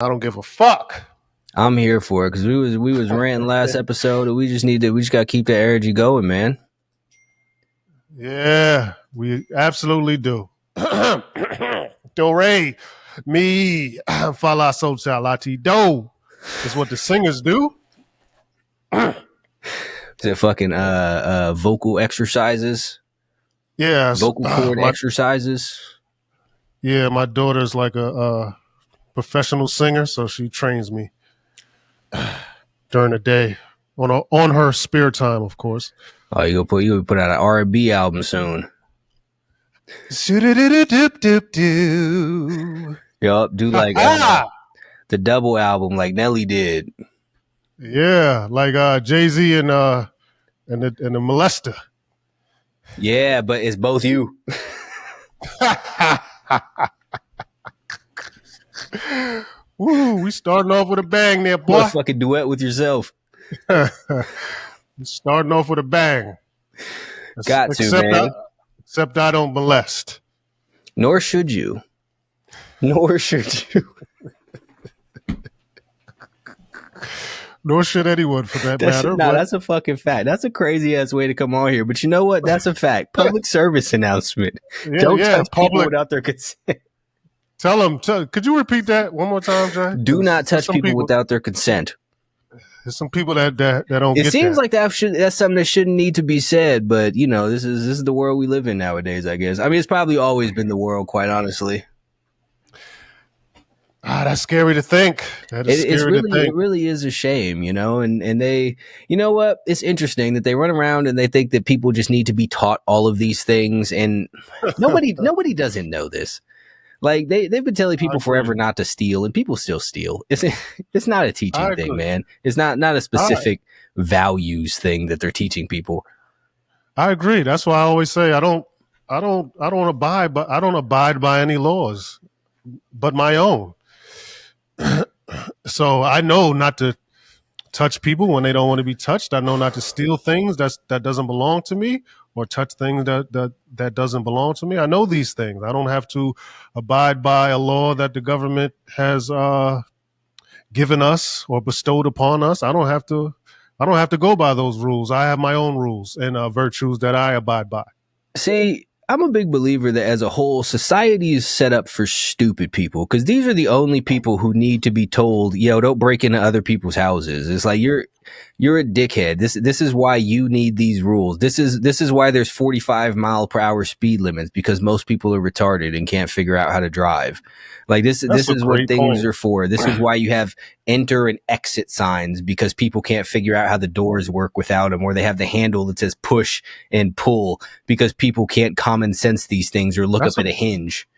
I don't give a fuck. I'm here for it because we was ranting last episode, and we just gotta keep the energy going, man. Yeah, we absolutely do. Do re mi fa la sol cha la ti do is what the singers do. Is it fucking vocal exercises? Yeah, Vocal cord exercises? Yeah, my daughter's like a professional singer, so she trains me during the day on her spare time, of course. Oh, you gonna put out an R&B album soon? Yup, do like the double album like Nelly did. Yeah, like Jay-Z and the Molester. Yeah, but it's both you. Woo, we starting off with a bang there, boy. What fucking duet with yourself? Starting off with a bang. Got to, man. Except I don't molest. Nor should you. Nor should you. Nor should anyone, for that matter. That's a fucking fact. That's a crazy ass way to come on here. But you know what? That's a fact. Public service announcement. Don't touch people without their consent. Tell them. Could you repeat that one more time, Jay? Do not touch people without their consent. There's some people that don't get that. It seems like that's something that shouldn't need to be said, but you know, this is the world we live in nowadays, I guess. I mean, it's probably always been the world, quite honestly. That's scary to think. That is scary to think. It really is a shame, you know, and they, you know what? It's interesting that they run around and they think that people just need to be taught all of these things, and nobody doesn't know this. Like they've been telling people forever not to steal, and people still steal. It's not a teaching thing, man. It's not a specific values thing that they're teaching people. I agree. That's why I always say I don't abide by any laws but my own. So I know not to touch people when they don't want to be touched. I know not to steal things that doesn't belong to me, or touch things that doesn't belong to me. I know these things. I don't have to abide by a law that the government has given us or bestowed upon us. I don't have to go by those rules. I have my own rules and virtues that I abide by. See, I'm a big believer that as a whole, society is set up for stupid people, because these are the only people who need to be told, yo, don't break into other people's houses. It's like you're a dickhead. This is why you need these rules. This is why there's 45-mile-per-hour speed limits, because most people are retarded and can't figure out how to drive. Like this is what things are for. This is why you have enter and exit signs, because people can't figure out how the doors work without them, or they have the handle that says push and pull, because people can't common sense these things or look up at a hinge.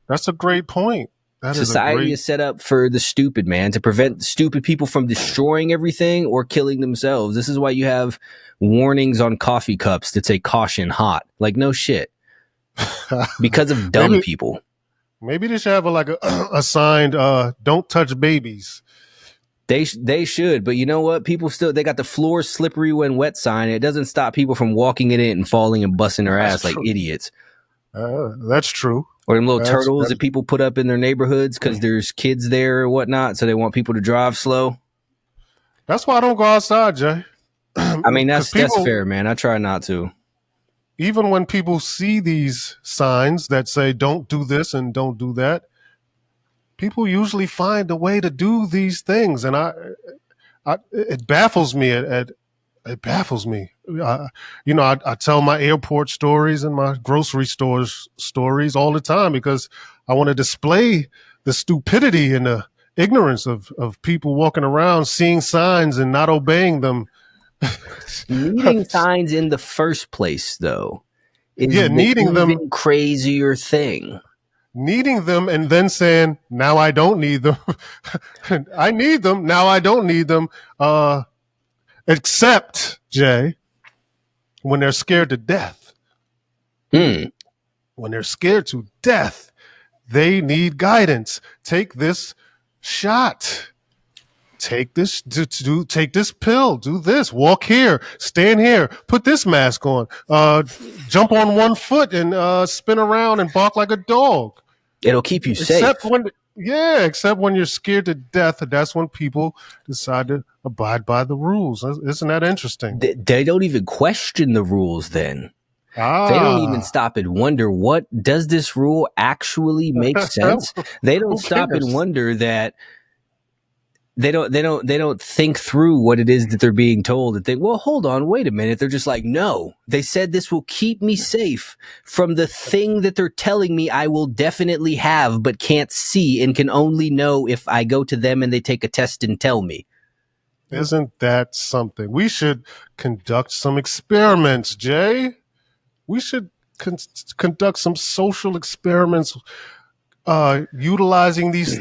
That's a great point. Society is set up for the stupid, man, to prevent stupid people from destroying everything or killing themselves. This is why you have warnings on coffee cups that say caution hot. Like, no shit. Because of dumb people. Maybe they should have a signed don't touch babies. They should, but you know what? People they got the floor slippery when wet sign. It doesn't stop people from walking in it and falling and busting their ass like idiots. That's true. Or them little turtles that people put up in their neighborhoods because there's kids there or whatnot, so they want people to drive slow. That's why I don't go outside, Jay. I mean, that's fair, man. I try not to. Even when people see these signs that say don't do this and don't do that, people usually find a way to do these things, and it baffles me. It baffles me. I tell my airport stories and my grocery stores stories all the time because I want to display the stupidity and the ignorance of people walking around, seeing signs and not obeying them. Needing signs in the first place, though, is needing them crazier thing. Needing them and then saying, now I don't need them. I need them. Now I don't need them. Except, Jay, when they're scared to death. When they're scared to death, they need guidance. Take this shot. Take this take this pill. Do this. Walk here. Stand here. Put this mask on. Jump on one foot and spin around and bark like a dog. It'll keep you safe. Yeah, except when you're scared to death, that's when people decide to abide by the rules. Isn't that interesting? They don't even question the rules then. They don't even Ah, stop and wonder, what does this rule actually make sense? They don't who stop and cares? wonder that they don't think through what it is that they're being told and think, well, hold on, wait a minute. They're just like, no, they said this will keep me safe from the thing that they're telling me I will definitely have but can't see and can only know if I go to them and they take a test and tell me. Isn't that something? We should conduct some experiments, Jay. We should con- conduct some social experiments utilizing these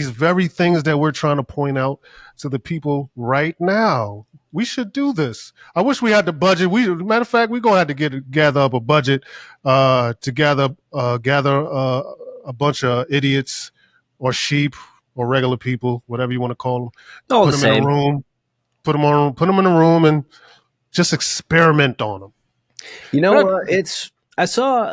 very things that we're trying to point out to the people right now. We should do this. I wish we had the budget. Matter of fact, we're gonna have to gather up a budget to gather a bunch of idiots or sheep or regular people, whatever you want to call them. All Put the them in a same. room. Put them in a room and just experiment on them. You know, That, it's I saw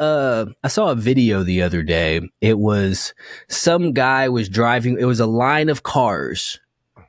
a video the other day. It was some guy was driving. It was a line of cars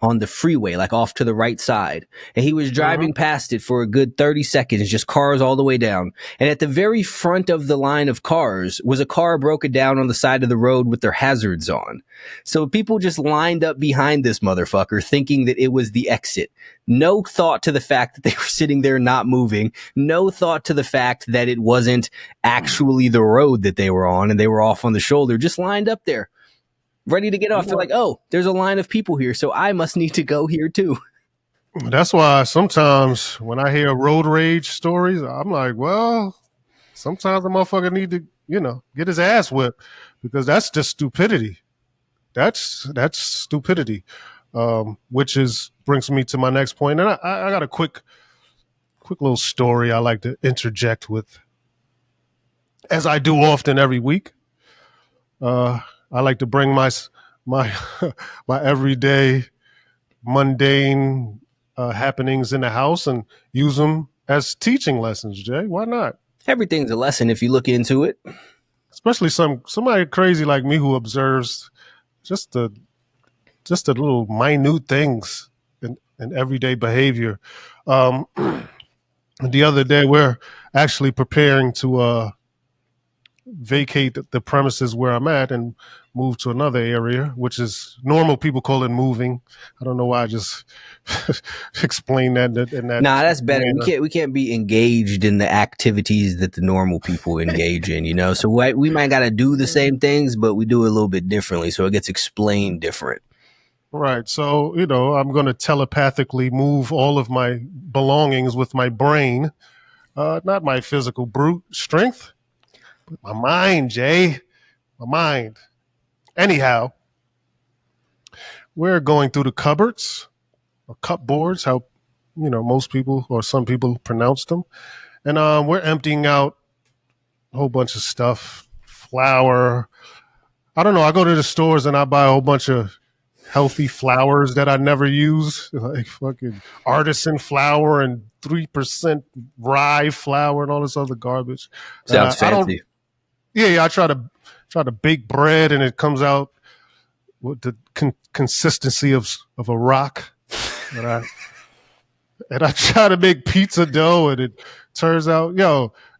on the freeway, like off to the right side, and he was mhm. driving past it for a good 30 seconds, just cars all the way down. And at the very front of the line of cars was a car broken down on the side of the road with their hazards on. So people just lined up behind this motherfucker, thinking that it was the exit. No thought to the fact that they were sitting there not moving. No thought to the fact that it wasn't actually the road that they were on and they were off on the shoulder, just lined up there, ready to get You off. They're know, like, oh, there's a line of people here, so I must need to go here too. that's why sometimes when I hear road rage stories, I'm like, well, sometimes a motherfucker need to, get his ass whipped because that's just stupidity. That's stupidity. Which is brings me to my next point, and I got a quick little story I like to interject with, as I do often every week. I like to bring my my everyday mundane happenings in the house and use them as teaching lessons. Jay, why not? Everything's a lesson if you look into it. Especially somebody crazy like me who observes just the just the little minute things in everyday behavior. Um, the other day, we're actually preparing to vacate the premises where I'm at and move to another area, which is normal people call it moving. I don't know why I just explained that in that Nah, that's better. We manner. can't we can't be engaged in the activities that the normal people engage in, you know. So we might got to do the same things, but we do it a little bit differently, so it gets explained different. Right. So, I'm going to telepathically move all of my belongings with my brain, not my physical brute strength, but my mind, Jay, my mind. Anyhow, we're going through the cupboards or cupboards, how, most people or some people pronounce them. And we're emptying out a whole bunch of stuff, flour. I don't know. I go to the stores and I buy a whole bunch of healthy flours that I never use, like fucking artisan flour and 3% rye flour and all this other garbage. And Sounds I don't. fancy. Yeah, I try to bake bread and it comes out with the consistency of a rock. And I try to make pizza dough and it turns out,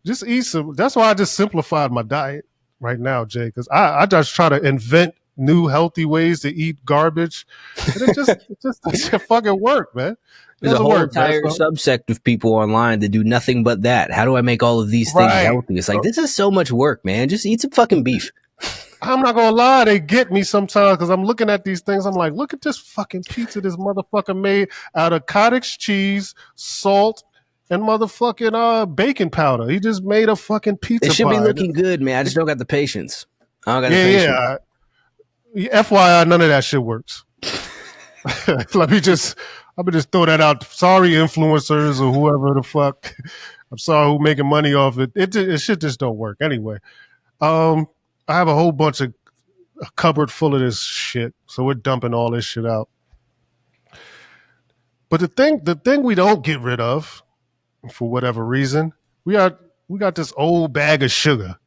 just eat some. That's why I just simplified my diet right now, Jay, because I just try to invent new healthy ways to eat garbage, and it just doesn't fucking work, man. It There's a doesn't whole work, man. entire So subsect of people online that do nothing but that. How do I make all of these things right. healthy? It's like, this is so much work, man. Just eat some fucking beef. I'm not gonna lie, they get me sometimes because I'm looking at these things. I'm like, look at this fucking pizza this motherfucker made out of cottage cheese, salt, and motherfucking baking powder. He just made a fucking It pizza should be pie. looking good, man. I just don't got the patience. I don't got the Yeah, patience. FYI, none of that shit works. Let me just throw that out. Sorry, influencers or whoever the fuck. I'm sorry who making money off it. It shit just don't work anyway. Um, I have a whole bunch of a cupboard full of this shit, so we're dumping all this shit out. But the thing we don't get rid of for whatever reason, we got this old bag of sugar,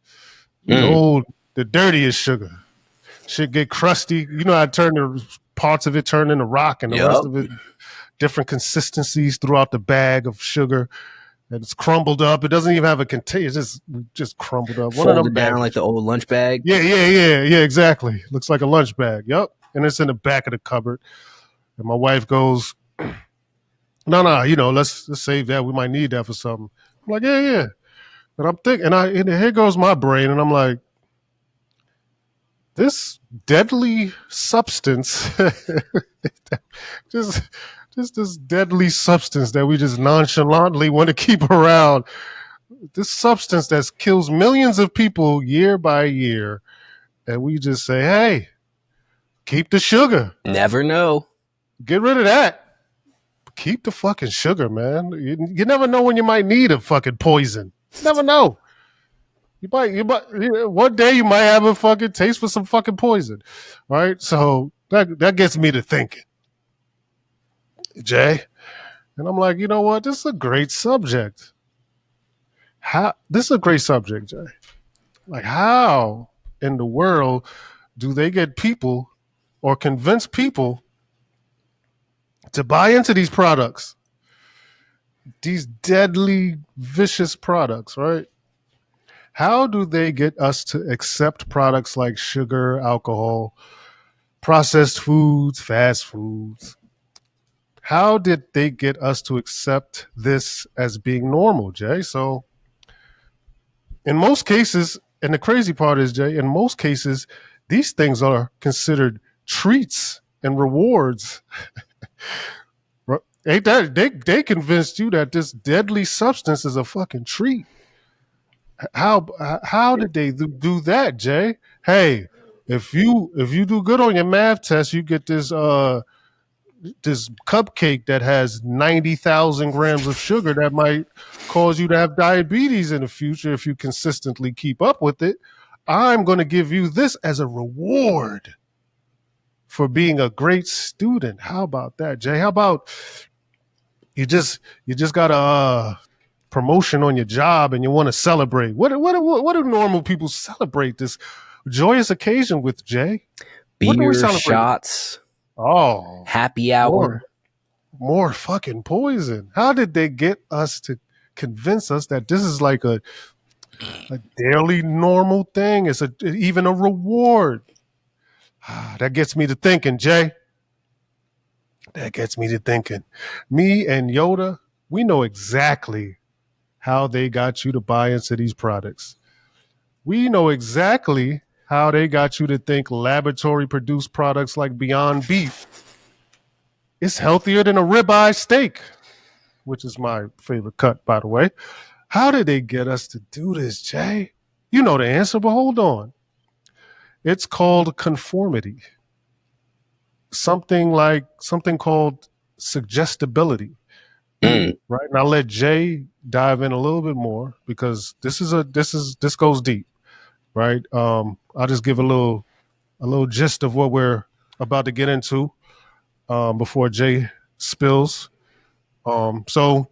the Mm. old the dirtiest sugar. Shit get crusty. You know, I turn the parts of it turn into rock, and the rest Yep. of it different consistencies throughout the bag of sugar. And it's crumbled up. It doesn't even have a container. It's just crumbled up. One of them Folded down bags. like the old lunch bag. Yeah. Exactly. Looks like a lunch bag. Yep. And it's in the back of the cupboard. And my wife goes, "No, let's save that. We might need that for something." I'm like, yeah. And I'm thinking, and here goes my brain, and I'm like, this deadly substance, just just this deadly substance that we just nonchalantly want to keep around. This substance that kills millions of people year by year, and we just say, "Hey, keep the sugar. Never know. Get rid of that. Keep the fucking sugar, man. You never know when you might need a fucking poison. You never know. One day you might have a fucking taste for some fucking poison, right? So that gets me to thinking, Jay. And I'm like, you know what? This is a great subject. This is a great subject, Jay. Like, how in the world do they get people or convince people to buy into these products, these deadly, vicious products, right? How do they get us to accept products like sugar, alcohol, processed foods, fast foods? How did they get us to accept this as being normal, Jay? So, in most cases, and the crazy part is, Jay, in most cases, these things are considered treats and rewards. Ain't that they convinced you that this deadly substance is a fucking treat? How how did they do that, Jay? Hey, if you do good on your math test, you get this cupcake that has 90,000 grams of sugar that might cause you to have diabetes in the future if you consistently keep up with it. I'm going to give you this as a reward for being a great student. How about that, Jay? How about you just got a promotion on your job and you want to celebrate? What do normal people celebrate this joyous occasion with, Jay? What do we Beer, celebrate? shots, Oh, happy more hour. more fucking poison. How did they get us to convince us that this is like a daily normal thing? It's even a reward. That gets me to thinking, Jay. That gets me to thinking. Me and Yoda, we know exactly how they got you to buy into these products. We know exactly how they got you to think laboratory produced products like Beyond Beef is healthier than a ribeye steak, which is my favorite cut, by the way. How did they get us to do this, Jay? You know the answer, but hold on. It's called conformity. Something called suggestibility. Mm. Right. And I'll let Jay dive in a little bit more because this goes deep, right? I'll just give a little gist of what we're about to get into before Jay spills. So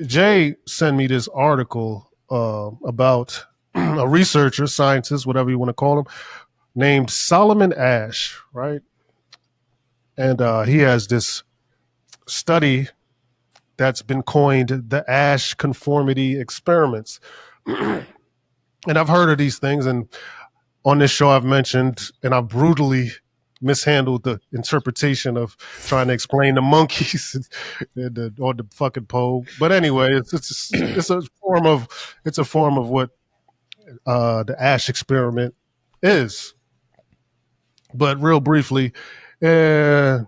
Jay sent me this article about a researcher, scientist, whatever you want to call him, named Solomon Asch, right? And he has this study that's been coined the Asch conformity experiments. And I've heard of these things, and on this show I've mentioned, and I've brutally mishandled the interpretation of trying to explain the monkeys or the fucking pole. But anyway, it's a form of what the Asch experiment is. But real briefly, uh,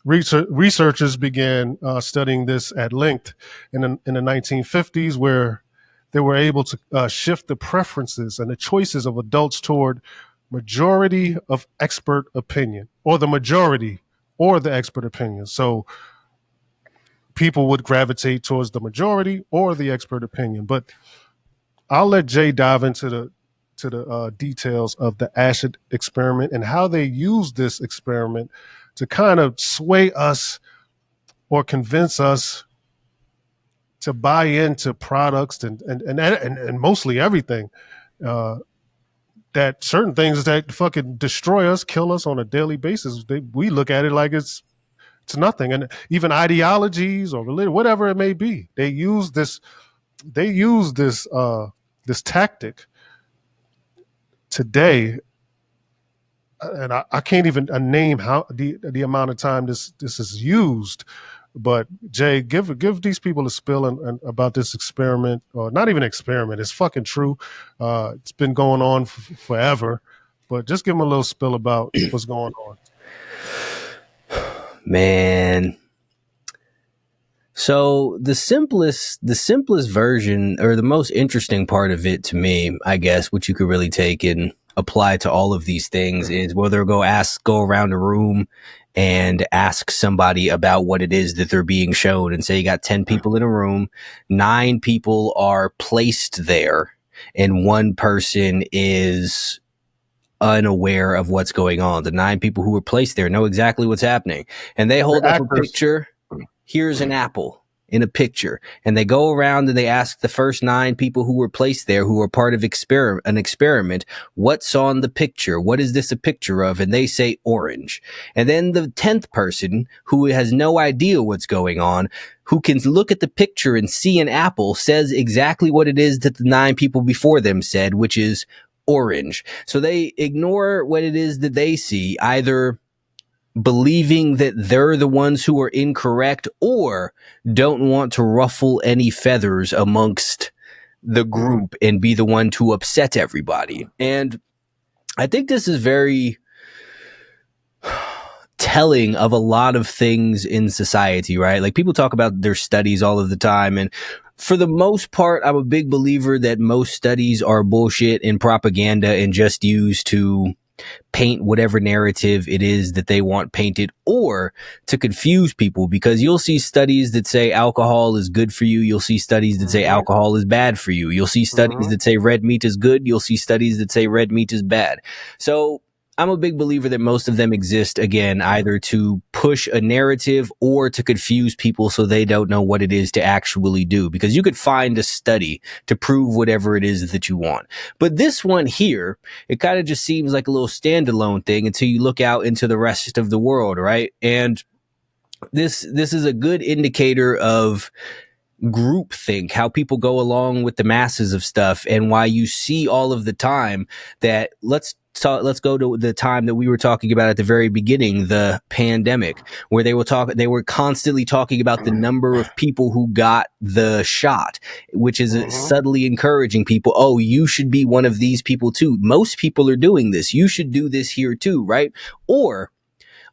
researchers began studying this at length in the 1950s, where they were able to shift the preferences and the choices of adults toward majority of expert opinion, or the majority or the expert opinion. So people would gravitate towards the majority or the expert opinion. But I'll let Jay dive into the details of the acid experiment and how they use this experiment to kind of sway us or convince us to buy into products and mostly everything uh, that certain things that fucking destroy us, kill us on a daily basis, we look at it like it's nothing. And even ideologies or religion, whatever it may be, they use this tactic today, and I can't even name how the amount of time this is used. But Jay, give these people a spill and about this experiment, or not even experiment. It's fucking true. It's been going on forever, but just give them a little spill about what's going on. Man. So the simplest version, or the most interesting part of it to me, I guess, which you could really take and apply to all of these things, is where they'll go around a room and ask somebody about what it is that they're being shown, and say you got 10 people in a room, 9 people are placed there, and one person is unaware of what's going on. The 9 people who were placed there know exactly what's happening, and they The hold up a actors. picture. Here's an apple in a picture, and they go around and they ask the first 9 people who were placed there, who were part of an experiment, what's on the picture? What is this a picture of? And they say orange. And then the 10th person, who has no idea what's going on, who can look at the picture and see an apple, says exactly what it is that the 9 people before them said, which is orange. So they ignore what it is that they see, either believing that they're the ones who are incorrect, or don't want to ruffle any feathers amongst the group and be the one to upset everybody. And I think this is very telling of a lot of things in society, right? Like, people talk about their studies all of the time, and for the most part, I'm a big believer that most studies are bullshit and propaganda and just used to paint whatever narrative it is that they want painted, or to confuse people, because you'll see studies that say alcohol is good for you. You'll see studies that say alcohol is bad for you. You'll see studies that say red meat is good. You'll see studies that say red meat is bad. So I'm a big believer that most of them exist, again, either to push a narrative or to confuse people so they don't know what it is to actually do, because you could find a study to prove whatever it is that you want. But this one here, it kind of just seems like a little standalone thing until you look out into the rest of the world, right? And this is a good indicator of groupthink, how people go along with the masses of stuff, and why you see all of the time that let's go to the time that we were talking about at the very beginning, the pandemic, where they were constantly talking about the number of people who got the shot, which is subtly encouraging people, oh, you should be one of these people too. Most people are doing this. You should do this here too, right? Or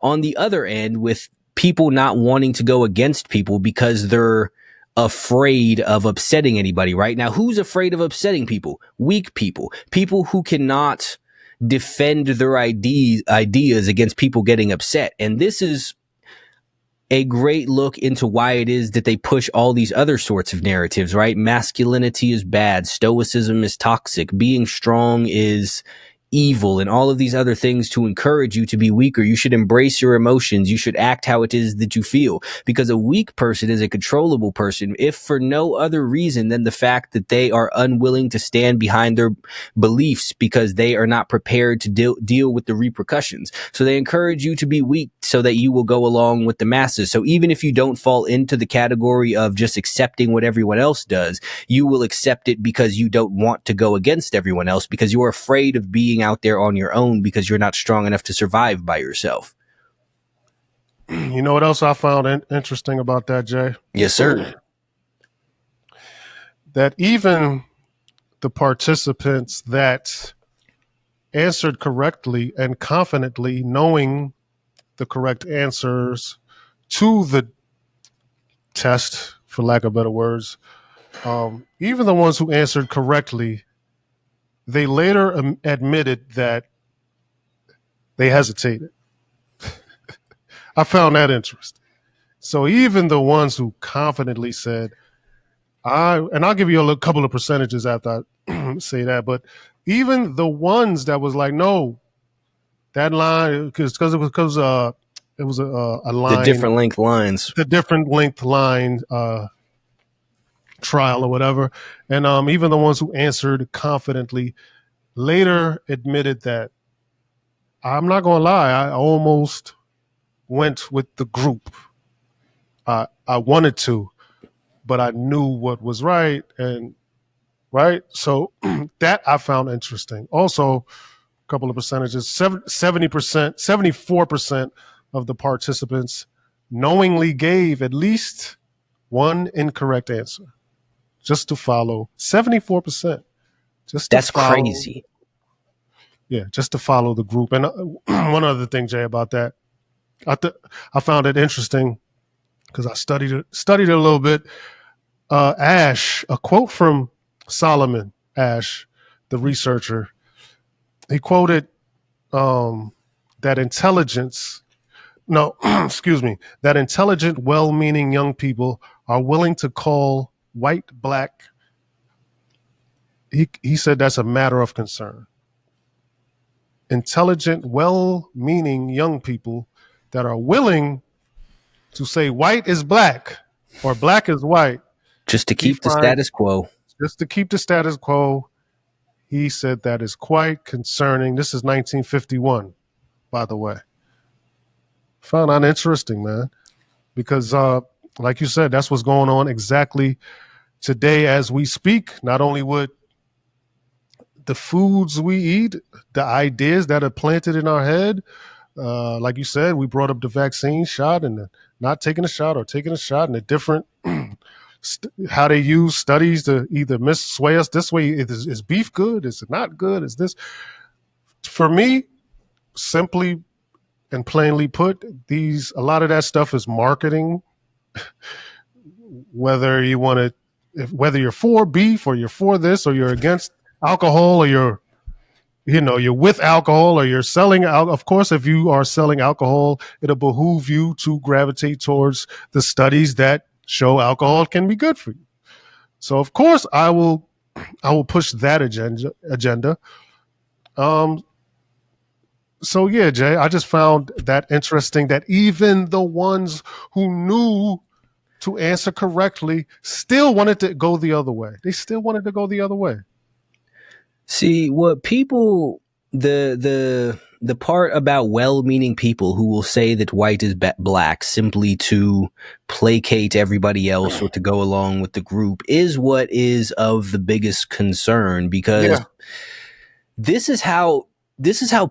on the other end, with people not wanting to go against people because they're afraid of upsetting anybody, right? Now, who's afraid of upsetting people? Weak people, people who cannot defend their ideas against people getting upset. And this is a great look into why it is that they push all these other sorts of narratives, right? Masculinity is bad. Stoicism is toxic. Being strong is evil, and all of these other things to encourage you to be weaker. You should embrace your emotions. You should act how it is that you feel, because a weak person is a controllable person, if for no other reason than the fact that they are unwilling to stand behind their beliefs because they are not prepared to deal with the repercussions. So they encourage you to be weak so that you will go along with the masses. So even if you don't fall into the category of just accepting what everyone else does, you will accept it because you don't want to go against everyone else, because you're afraid of being out there on your own, because you're not strong enough to survive by yourself. You know what else I found interesting about that, Jay? Yes, sir. That even the participants that answered correctly and confidently, knowing the correct answers to the test, for lack of better words, even the ones who answered correctly, they later admitted that they hesitated. I found that interesting. So even the ones who confidently said, and I'll give you a couple of percentages after I say that, but even the ones that was like, no, that line, because it was a The line, different length lines. the different length line trial or whatever, and even the ones who answered confidently, later admitted that I'm not going to lie, I almost went with the group. I wanted to, but I knew what was right. And right. So that I found interesting. Also, a couple of percentages 70%, 74% of the participants knowingly gave at least one incorrect answer just to follow 74%, just to That's follow. crazy. Yeah, just to follow the group. And one other thing, Jay, about that, I th- I found it interesting because I studied it a little bit. Asch, a quote from Solomon Asch, the researcher, he quoted um, that intelligence. No, excuse me. That intelligent, well-meaning young people are willing to call white black. He said that's a matter of concern. Intelligent, well-meaning young people that are willing to say white is black or black is white. Just to He keep the finds status quo. just to keep the status quo. He said that is quite concerning. This is 1951, by the way. Found that interesting, man, because like you said, that's what's going on exactly today as we speak. Not only with the foods we eat, the ideas that are planted in our head. Like you said, we brought up the vaccine shot and the not taking a shot or taking a shot and the different how they use studies to either sway us this way. Is beef good? Is it not good? Is this for me? Simply and plainly put, these a lot of that stuff is marketing. Whether you want to, whether you're for beef or you're for this or you're against alcohol or you're with alcohol or you're selling of course if you are selling alcohol it'll behoove you to gravitate towards the studies that show alcohol can be good for you. So of course I will push that agenda. um so yeah, Jay, I just found that interesting that even the ones who knew to answer correctly still wanted to go the other way. They still wanted to go the other way. See, what people the part about well-meaning people who will say that white is black simply to placate everybody else or to go along with the group is what is of the biggest concern, because Yeah. this is how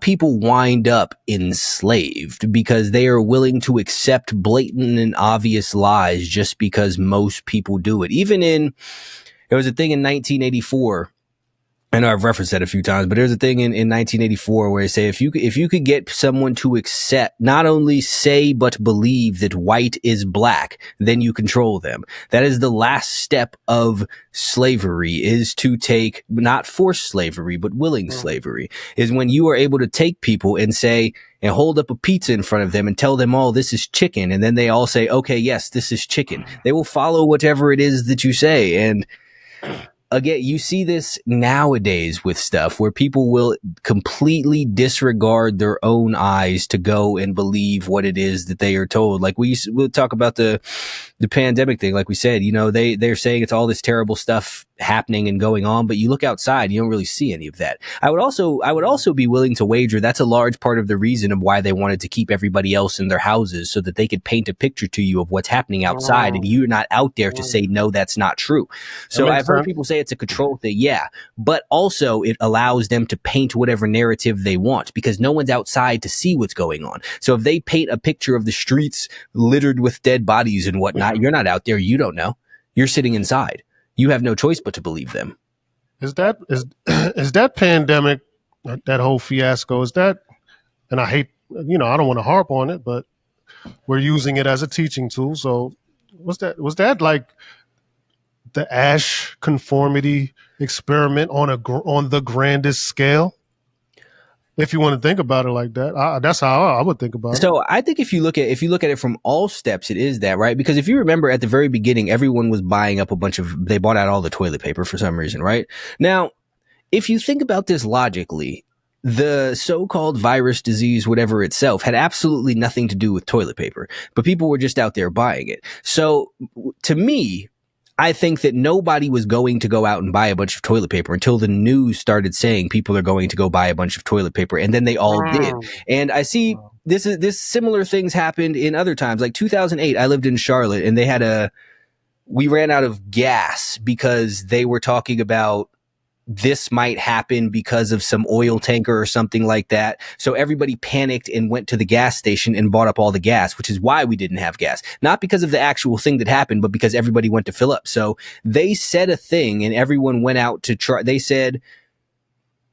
people wind up enslaved, because they are willing to accept blatant and obvious lies just because most people do it. Even in there was a thing in 1984. I know I've referenced that a few times, but there's a thing in 1984 where they say if you could get someone to accept, not only say but believe that white is black, then you control them. That is the last step of slavery, is to take not forced slavery but willing Mhm. slavery, is when you are able to take people and say and hold up a pizza in front of them and tell them, oh, this is chicken, and then they all say, okay, yes, this is chicken. They will follow whatever it is that you say. And again, you see this nowadays with stuff where people will completely disregard their own eyes to go and believe what it is that they are told. Like we'll talk about the pandemic thing. Like we said, they're saying it's all this terrible stuff happening and going on, but you look outside, you don't really see any of that. I would also be willing to wager that's a large part of the reason of why they wanted to keep everybody else in their houses, so that they could paint a picture to you of what's happening outside, and Mm, you're not out there to say, mm. no, that's not true. That So makes I've heard sense. people say it's a control thing, yeah, but also it allows them to paint whatever narrative they want, because no one's outside to see what's going on. So if they paint a picture of the streets littered with dead bodies and whatnot, you're not out there, you don't know. You're sitting inside. You have no choice but to believe them. Is that pandemic, that whole fiasco, is that, and I hate, I don't want to harp on it, but we're using it as a teaching tool. So was that like the Ash conformity experiment on the grandest scale? If you want to think about it like that, that's how I would think about it. So I think if you look at it from all steps, it is that, right? Because if you remember at the very beginning, everyone was buying up they bought out all the toilet paper for some reason, right? Now, if you think about this logically, the so-called virus, disease, whatever itself had absolutely nothing to do with toilet paper, but people were just out there buying it. So to me, I think that nobody was going to go out and buy a bunch of toilet paper until the news started saying people are going to go buy a bunch of toilet paper, and then they all did. Mm. And I see this similar things happened in other times. Like 2008, I lived in Charlotte, and we ran out of gas because they were talking about this might happen because of some oil tanker or something like that. So everybody panicked and went to the gas station and bought up all the gas, which is why we didn't have gas. Not because of the actual thing that happened, but because everybody went to fill up. So they said a thing and everyone went out to try. They said,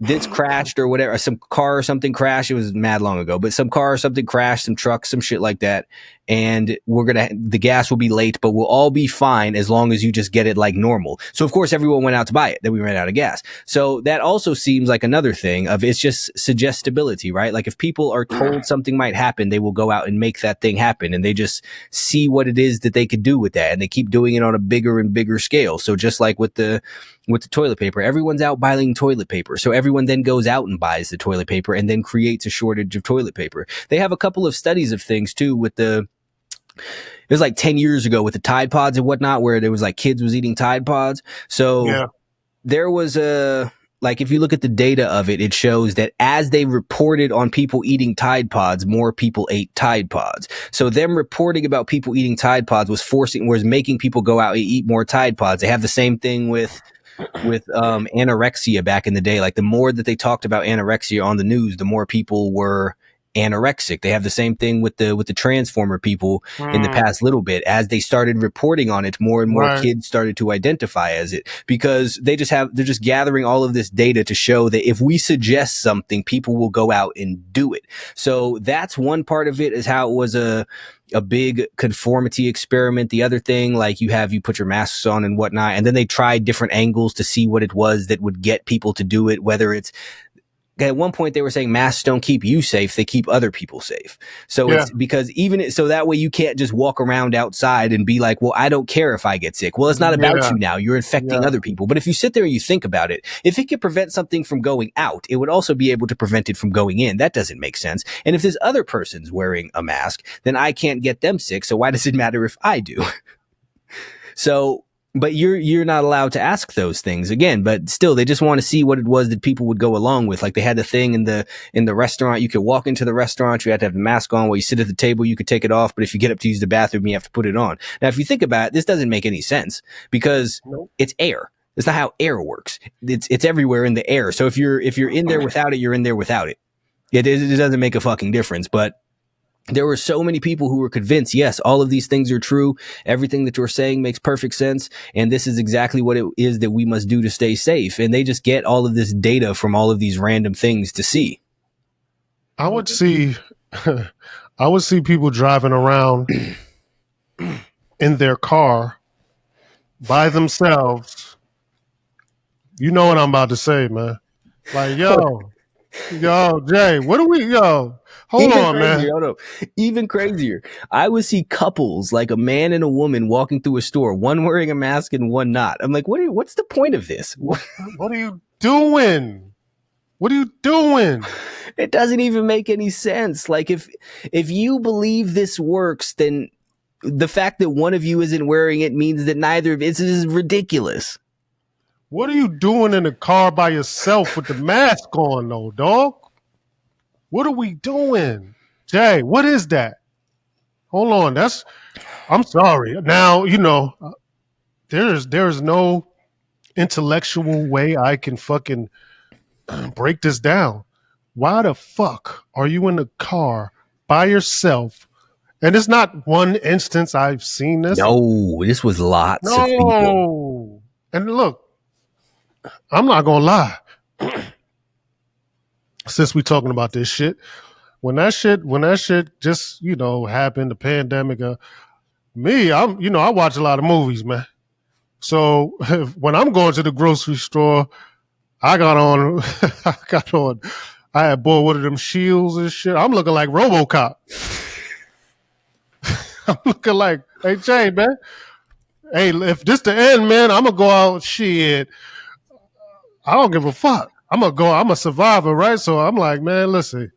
this crashed or whatever, some car or something crashed. It was mad long ago, but some car or something crashed, some truck, some shit like that. And the gas will be late, but we'll all be fine as long as you just get it like normal. So of course everyone went out to buy it. Then we ran out of gas. So that also seems like another thing of it's just suggestibility, right? Like if people are told something might happen, they will go out and make that thing happen and they just see what it is that they could do with that. And they keep doing it on a bigger and bigger scale. So just like with the toilet paper, everyone's out buying toilet paper. So everyone then goes out and buys the toilet paper and then creates a shortage of toilet paper. They have a couple of studies of things too with it was like 10 years ago with the Tide Pods and whatnot, where there was like kids was eating Tide Pods. So there was like if you look at the data of it, it shows that as they reported on people eating Tide Pods, more people ate Tide Pods. So them reporting about people eating Tide Pods was making people go out and eat more Tide Pods. They have the same thing with anorexia back in the day. Like the more that they talked about anorexia on the news, the more people were anorexic. They have the same thing with the transformer people in the past little bit. As they started reporting on it, more and more kids started to identify as it, because they're just gathering all of this data to show that if we suggest something, people will go out and do it. So that's one part of it, is how it was a big conformity experiment. The other thing, like you put your masks on and whatnot, and then they tried different angles to see what it was that would get people to do it, whether it's, at one point they were saying masks don't keep you safe, they keep other people safe. So it's because so that way you can't just walk around outside and be like, well, I don't care if I get sick. Well, it's not about you now. You're infecting other people. But if you sit there and you think about it, if it could prevent something from going out, it would also be able to prevent it from going in. That doesn't make sense. And if this other person's wearing a mask, then I can't get them sick. So why does it matter if I do? So, but you're not allowed to ask those things again, but still they just want to see what it was that people would go along with. Like they had the thing in the restaurant, you could walk into the restaurant, you had to have the mask on. While you sit at the table, you could take it off, but if you get up to use the bathroom, you have to put it on. Now, if you think about it, this doesn't make any sense because it's air. It's not how air works. It's everywhere in the air. So if you're in there without it, you're in there without it. It doesn't make a fucking difference, but there were so many people who were convinced, yes, all of these things are true. Everything that you're saying makes perfect sense. And this is exactly what it is that we must do to stay safe. And they just get all of this data from all of these random things to see. I would see people driving around in their car by themselves. You know what I'm about to say, man. Like, yo, Jay, what do we, hold Even on, crazier, man. hold up. Even crazier. I would see couples, like a man and a woman, walking through a store, one wearing a mask and one not. I'm like, what's the point of this? What are you doing? What are you doing? It doesn't even make any sense. Like if you believe this works, then the fact that one of you isn't wearing it means that neither of it is ridiculous. What are you doing in the car by yourself with the mask on, though, dog? What are we doing? Jay, what is that? Hold on. I'm sorry. Now, there's no intellectual way I can fucking break this down. Why the fuck are you in the car by yourself? And it's not one instance I've seen this. No, this was lots of people. No. And look, I'm not gonna lie. Since we talking about this shit, when that shit just happened, the pandemic. I watch a lot of movies, man. So when I'm going to the grocery store, I got on, I had bought one of them shields and shit. I'm looking like RoboCop. I'm looking like, hey Jay, man. Hey, if this the end, man, I'm gonna go out. Shit, I don't give a fuck. I'm a survivor, right? So I'm like, man, listen,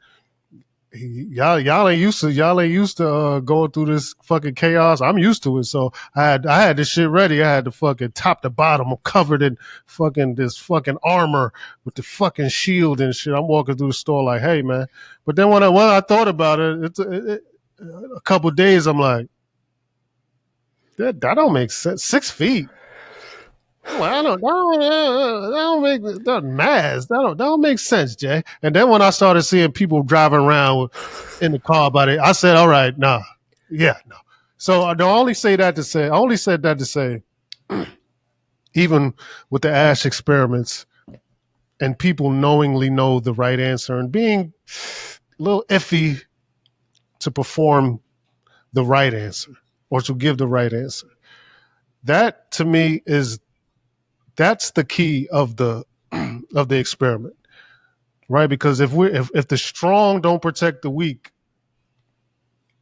y'all ain't used to going through this fucking chaos. I'm used to it, so I had this shit ready. I had the fucking top to bottom. I'm covered in fucking this fucking armor with the fucking shield and shit. I'm walking through the store like, hey man. But then when I thought about it, a couple of days, I'm like, that don't make sense. 6 feet. Well, that don't make that mass. That don't make sense, Jay. And then when I started seeing people driving around in the car about it, I said, all right, nah, yeah, no. So I only said that to say, even with the Asch experiments and people knowingly know the right answer and being a little iffy to perform the right answer or to give the right answer, that to me that's the key of the of the experiment, right? Because if the strong don't protect the weak,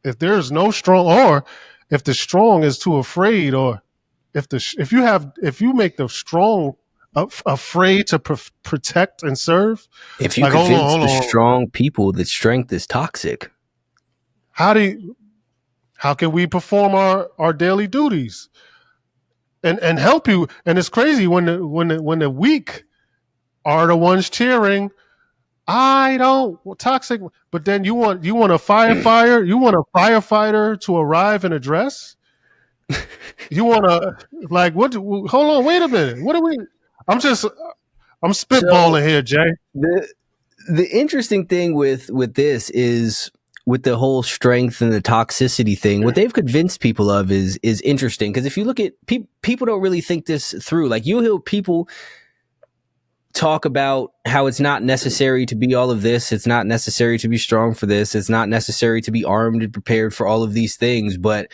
if there's no strong, or if the strong is too afraid, or if you make the strong afraid to protect and serve, If you like convince hold the on, strong people that strength is toxic, how do you, how can we perform our daily duties and help you? And it's crazy when the weak are the ones cheering. I don't toxic, but then you want a firefighter to arrive and address. You want to like what? Hold on, wait a minute. What are we? I'm just I'm so spitballing here, Jay. the the interesting thing with this is with the whole strength and the toxicity thing, what they've convinced people of is interesting, because if you look at people don't really think this through. Like, you hear people talk about how it's not necessary to be all of this, it's not necessary to be strong for this, it's not necessary to be armed and prepared for all of these things, but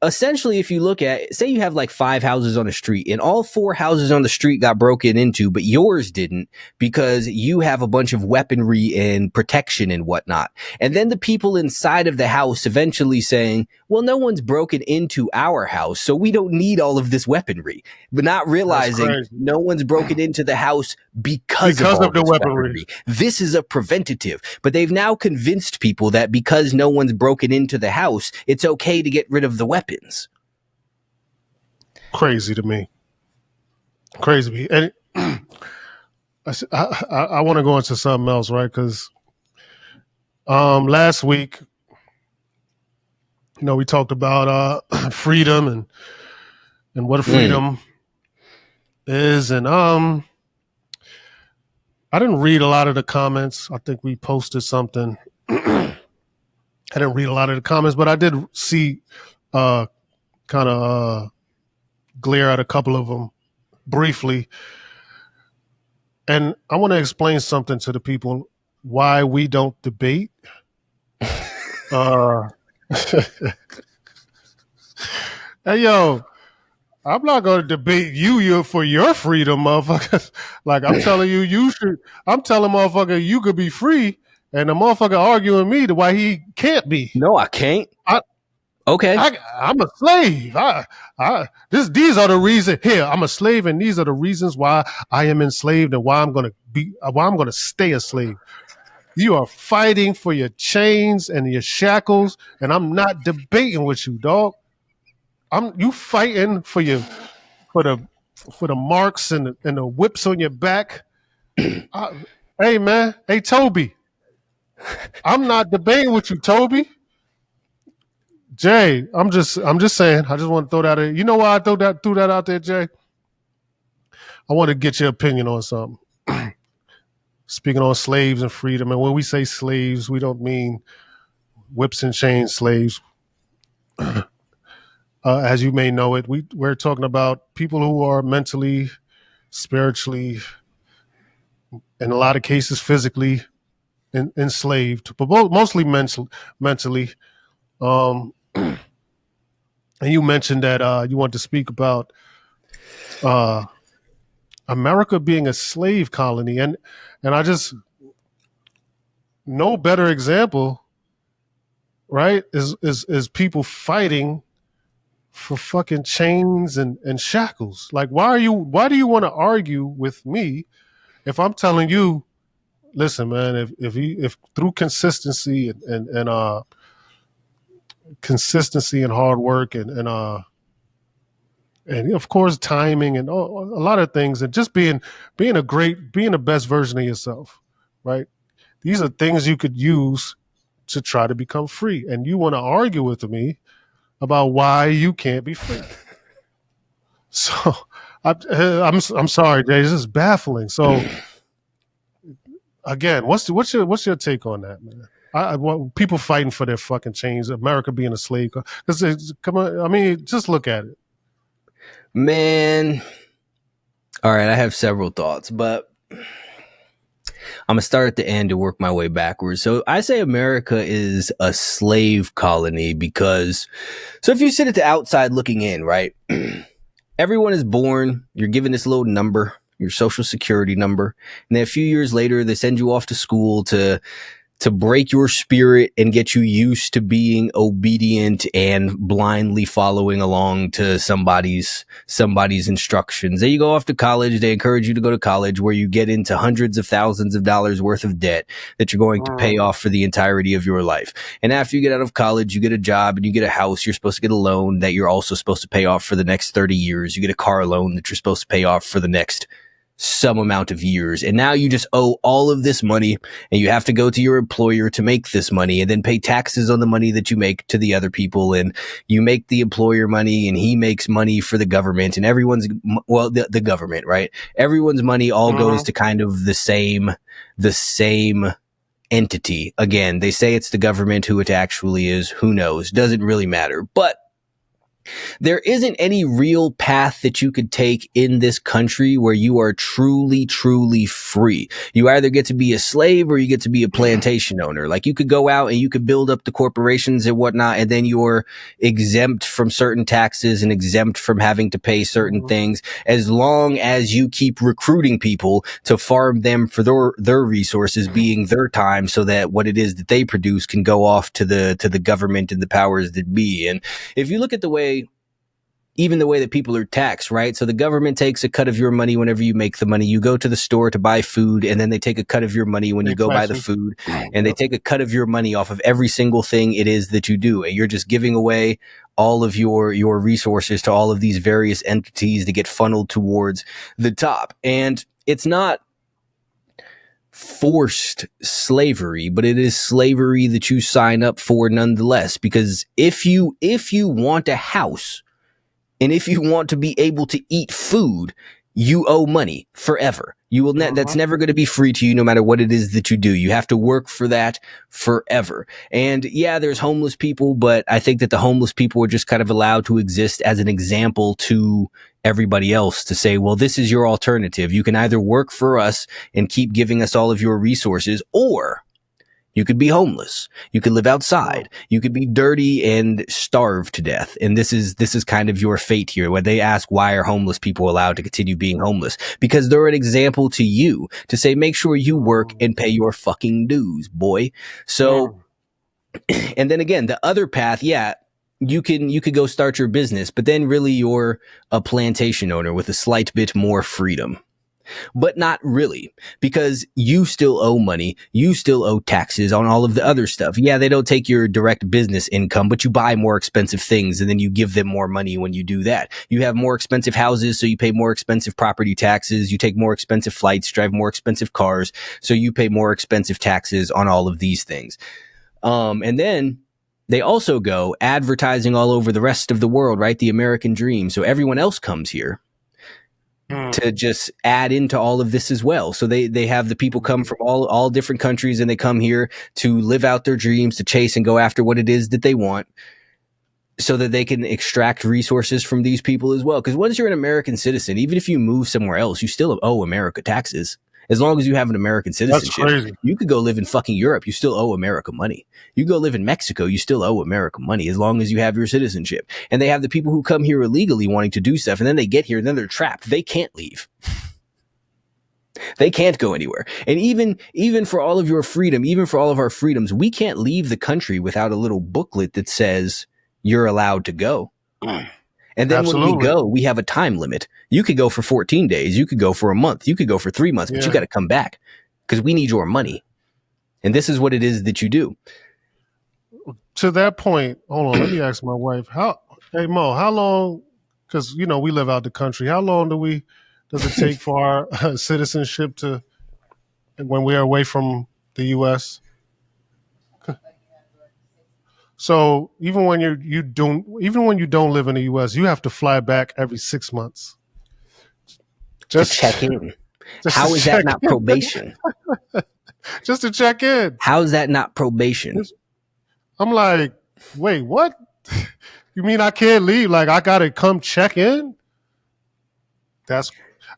essentially, if you look at, say you have like 5 houses on the street and all 4 houses on the street got broken into, but yours didn't, because you have a bunch of weaponry and protection and whatnot. And then the people inside of the house eventually saying, well, no one's broken into our house, so we don't need all of this weaponry, but not That's realizing crazy no one's broken into the house because of because all of the this weaponry. weaponry. This is a preventative. But they've now convinced people that because no one's broken into the house, it's okay to get rid of the weapons. Crazy to me. Crazy to me. And I want to go into something else, right? Because last week, we talked about freedom and what a Mm. freedom is, and I didn't read a lot of the comments. I think we posted something. I didn't read a lot of the comments, but I did see kind of glare at a couple of them briefly. And I want to explain something to the people why we don't debate. Uh, hey, yo, I'm not going to debate you for your freedom, motherfucker. Like, I'm telling you, you should. I'm telling motherfucker you could be free, and the motherfucker arguing me to why he can't be. No, I can't. I, Okay. I'm a slave. These are the reasons. Here, I'm a slave, and these are the reasons why I am enslaved and why I'm going to stay a slave. You are fighting for your chains and your shackles, and I'm not debating with you, dog. You fighting for the for the marks and the whips on your back. I, hey man, hey Toby, I'm not debating with you, Toby. Jay, I'm just saying. I just want to throw that in. You know why I threw that out there, Jay? I want to get your opinion on something. Speaking on slaves and freedom, and when we say slaves, we don't mean whips and chains slaves. As you may know it, we're talking about people who are mentally, spiritually, in a lot of cases, physically enslaved, but mostly mentally. Um, and you mentioned that you want to speak about uh, America being a slave colony, and I just no better example, right? Is people fighting for fucking chains and shackles? Like, why do you want to argue with me if I'm telling you listen, man, if through consistency and consistency and hard work and of course timing and a lot of things and just being the best version of yourself, right? These are things you could use to try to become free. And you want to argue with me about why you can't be free. So I'm sorry, Jay. This is baffling. So again, what's your take on that, man? People fighting for their fucking chains, America being a slave. Because come on, I mean, just look at it. Man, all right, I have several thoughts, but I'm gonna start at the end and work my way backwards. So I say America is a slave colony because, so if you sit at the outside looking in, right? Everyone is born, you're given this little number, your social security number, and then a few years later, they send you off to school to break your spirit and get you used to being obedient and blindly following along to somebody's instructions. Then you go off to college. They encourage you to go to college where you get into hundreds of thousands of dollars worth of debt that you're going to pay off for the entirety of your life. And after you get out of college, you get a job and you get a house. You're supposed to get a loan that you're also supposed to pay off for the next 30 years. You get a car loan that you're supposed to pay off for the next some amount of years. And now you just owe all of this money and you have to go to your employer to make this money and then pay taxes on the money that you make to the other people. And you make the employer money and he makes money for the government and everyone's, well, the government, right? Everyone's money all goes to kind of the same entity. Again, they say it's the government. Who it actually is, who knows? Doesn't really matter. But there isn't any real path that you could take in this country where you are truly, truly free. You either get to be a slave or you get to be a plantation owner. Like you could go out and you could build up the corporations and whatnot, and then you're exempt from certain taxes and exempt from having to pay certain things as long as you keep recruiting people to farm them for their resources, being their time, so that what it is that they produce can go off to the government and the powers that be. And if you look at even the way that people are taxed, right? So the government takes a cut of your money whenever you make the money. You go to the store to buy food, and then they take a cut of your money when you go buy the food, and they take a cut of your money off of every single thing it is that you do. And you're just giving away all of your resources to all of these various entities that get funneled towards the top. And it's not forced slavery, but it is slavery that you sign up for nonetheless. Because if you want a house, and if you want to be able to eat food, you owe money forever. You will that's never going to be free to you, no matter what it is that you do. You have to work for that forever. And yeah, there's homeless people, but I think that the homeless people are just kind of allowed to exist as an example to everybody else to say, well, this is your alternative. You can either work for us and keep giving us all of your resources, or you could be homeless. You could live outside. You could be dirty and starve to death. And this is kind of your fate here. When they ask, why are homeless people allowed to continue being homeless? Because they're an example to you to say, make sure you work and pay your fucking dues, boy. So, and then again, the other path, yeah, you could go start your business, but then really you're a plantation owner with a slight bit more freedom. But not really, because you still owe money. You still owe taxes on all of the other stuff. Yeah, they don't take your direct business income, but you buy more expensive things and then you give them more money when you do that. You have more expensive houses, so you pay more expensive property taxes. You take more expensive flights, drive more expensive cars, so you pay more expensive taxes on all of these things. And then they also go advertising all over the rest of the world, right? The American dream. So everyone else comes here to just add into all of this as well. So they have the people come from all different countries, and they come here to live out their dreams, to chase and go after what it is that they want, so that they can extract resources from these people as well. Because once you're an American citizen, even if you move somewhere else, you still owe America taxes. As long as you have an American citizenship, you could go live in fucking Europe. You still owe America money. You go live in Mexico. You still owe America money as long as you have your citizenship. And they have the people who come here illegally wanting to do stuff, and then they get here and then they're trapped. They can't leave. They can't go anywhere. And even for all of your freedom, even for all of our freedoms, we can't leave the country without a little booklet that says you're allowed to go. And then when we go, we have a time limit. You could go for 14 days. You could go for a month. You could go for 3 months, but you got to come back. because we need your money. And this is what it is that you do. To that point, hold on. Let me ask my wife. Hey Mo, how long? Because we live out the country. How long does it take for our citizenship to when we are away from the U.S.? So even when you don't live in the U.S., you have to fly back every 6 months To just check in. just to How is that check not in, probation? just to check in. How is that not probation? I'm like, wait, what? You mean I can't leave? Like I gotta come check in? That's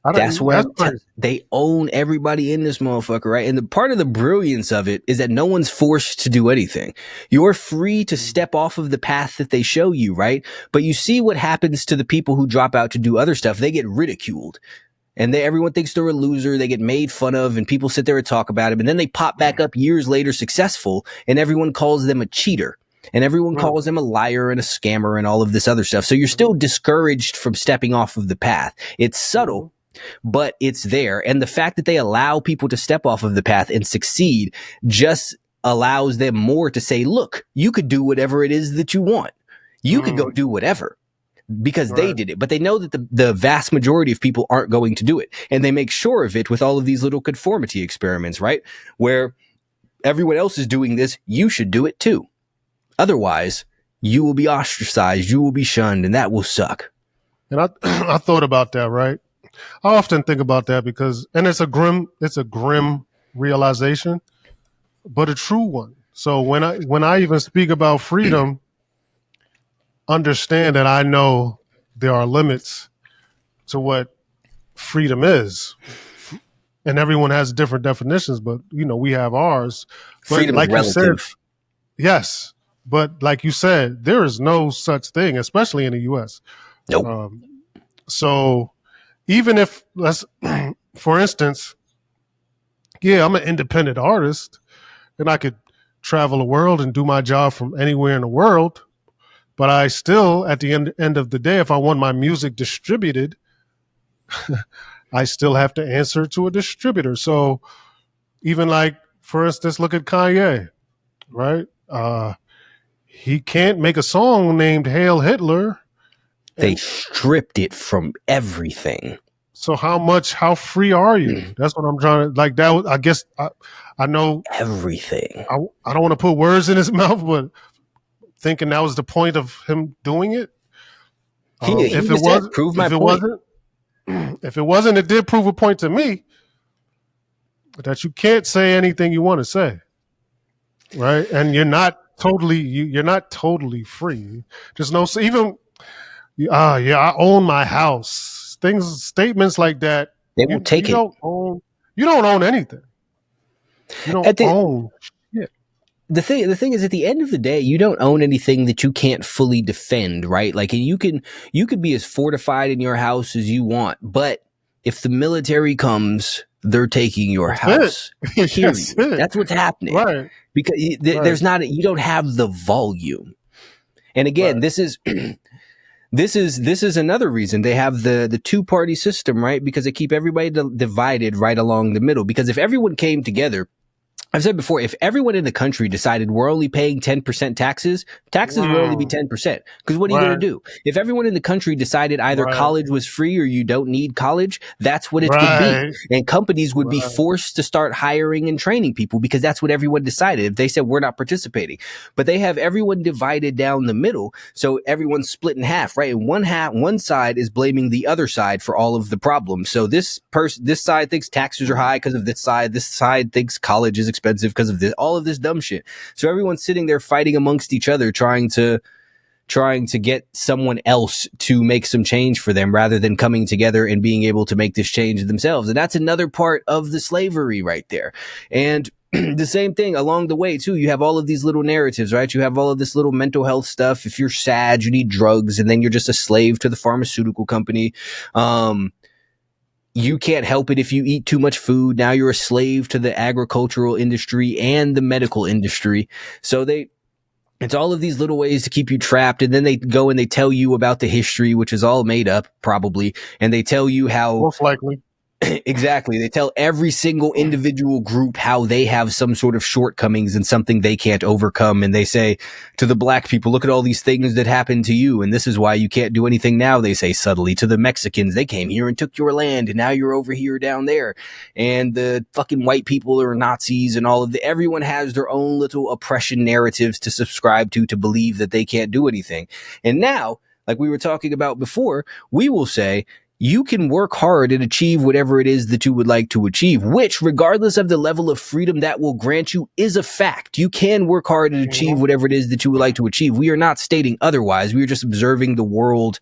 I That's don't. what That's I'm crazy. they own everybody in this motherfucker, right? And the part of the brilliance of it is that no one's forced to do anything. You're free to step off of the path that they show you, right? But you see what happens to the people who drop out to do other stuff. They get ridiculed. And everyone thinks they're a loser. They get made fun of, and people sit there and talk about it. And then they pop back up years later successful, and everyone calls them a cheater. And everyone Mm, calls them a liar and a scammer and all of this other stuff. So you're mhm, still discouraged from stepping off of the path. It's subtle, mhm, but it's there. And the fact that they allow people to step off of the path and succeed just allows them more to say, look, you could do whatever it is that you want. You could go mm, do whatever because they right. did it. But they know that the vast majority of people aren't going to do it. And they make sure of it with all of these little conformity experiments, right? Where everyone else is doing this, you should do it too. Otherwise, you will be ostracized, you will be shunned, and that will suck. And I I thought about that. Right. I often think about that because, and it's a grim realization, but a true one. So when I even speak about freedom, understand that I know there are limits to what freedom is, and everyone has different definitions. But we have ours. But Freedom is like you said, relative. yes. But like you said, there is no such thing, especially in the U.S. Nope. Um, so even if let's, for instance, yeah, I'm an independent artist, and I could travel the world and do my job from anywhere in the world. But I still, at the end of the day, if I want my music distributed, I still have to answer to a distributor. So even like, for instance, look at Kanye, right? He can't make a song named "Hail Hitler," They and stripped it from everything. so how free are you? That's what I'm trying to like. I guess I know Everything. I don't want to put words in his mouth, but thinking that was the point of him doing it. He If it just said, was, prove my if it point. wasn't, if it wasn't, it did prove a point to me that you can't say anything you want to say, right? And you're not totally free. There's no even yeah, I own my house. Statements like that. They You won't take you it. don't own you don't own anything. You don't At the own shit. the thing is, at the end of the day, you don't own anything that you can't fully defend, right? Like, and you could be as fortified in your house as you want, but if the military comes, they're taking your That's it. house. That's Period. it. That's what's happening Right. because Right. there's not you don't have the volume. And again, Right. this is another reason they have the two-party system, right? Because they keep everybody divided right along the middle. Because if everyone came together, I've said before, if everyone in the country decided we're only paying 10% taxes, taxes would only be Mm, 10%. Because what are you going to right. do? If everyone in the country decided either Right. college was free or you don't need college, that's what it would be. Right. And companies would be Right. forced to start hiring and training people because that's what everyone decided. If they said we're not participating, but they have everyone divided down the middle. So everyone's split in half, right? And one side is blaming the other side for all of the problems. So this side thinks taxes are high because of this side. This side thinks college is expensive because of this, all of this dumb shit. So everyone's sitting there fighting amongst each other, trying to get someone else to make some change for them rather than coming together and being able to make this change themselves. And that's another part of the slavery right there. And the same thing along the way too. You have all of these little narratives, right? You have all of this little mental health stuff. If you're sad, you need drugs, and then you're just a slave to the pharmaceutical company. You can't help it if you eat too much food. Now you're a slave to the agricultural industry and the medical industry. So it's all of these little ways to keep you trapped. And then they go and they tell you about the history, which is all made up probably. And they tell you how Most likely. Exactly. They tell every single individual group how they have some sort of shortcomings and something they can't overcome. And they say to the black people, look at all these things that happened to you. And this is why you can't do anything now. They say subtly to the Mexicans, they came here and took your land and now you're over here down there. And the fucking white people are Nazis and all of the, everyone has their own little oppression narratives to subscribe to believe that they can't do anything. And now, like we were talking about before, we will say, you can work hard and achieve whatever it is that you would like to achieve, which, regardless of the level of freedom that will grant you, is a fact. You can work hard and achieve whatever it is that you would like to achieve. We are not stating otherwise. We are just observing the world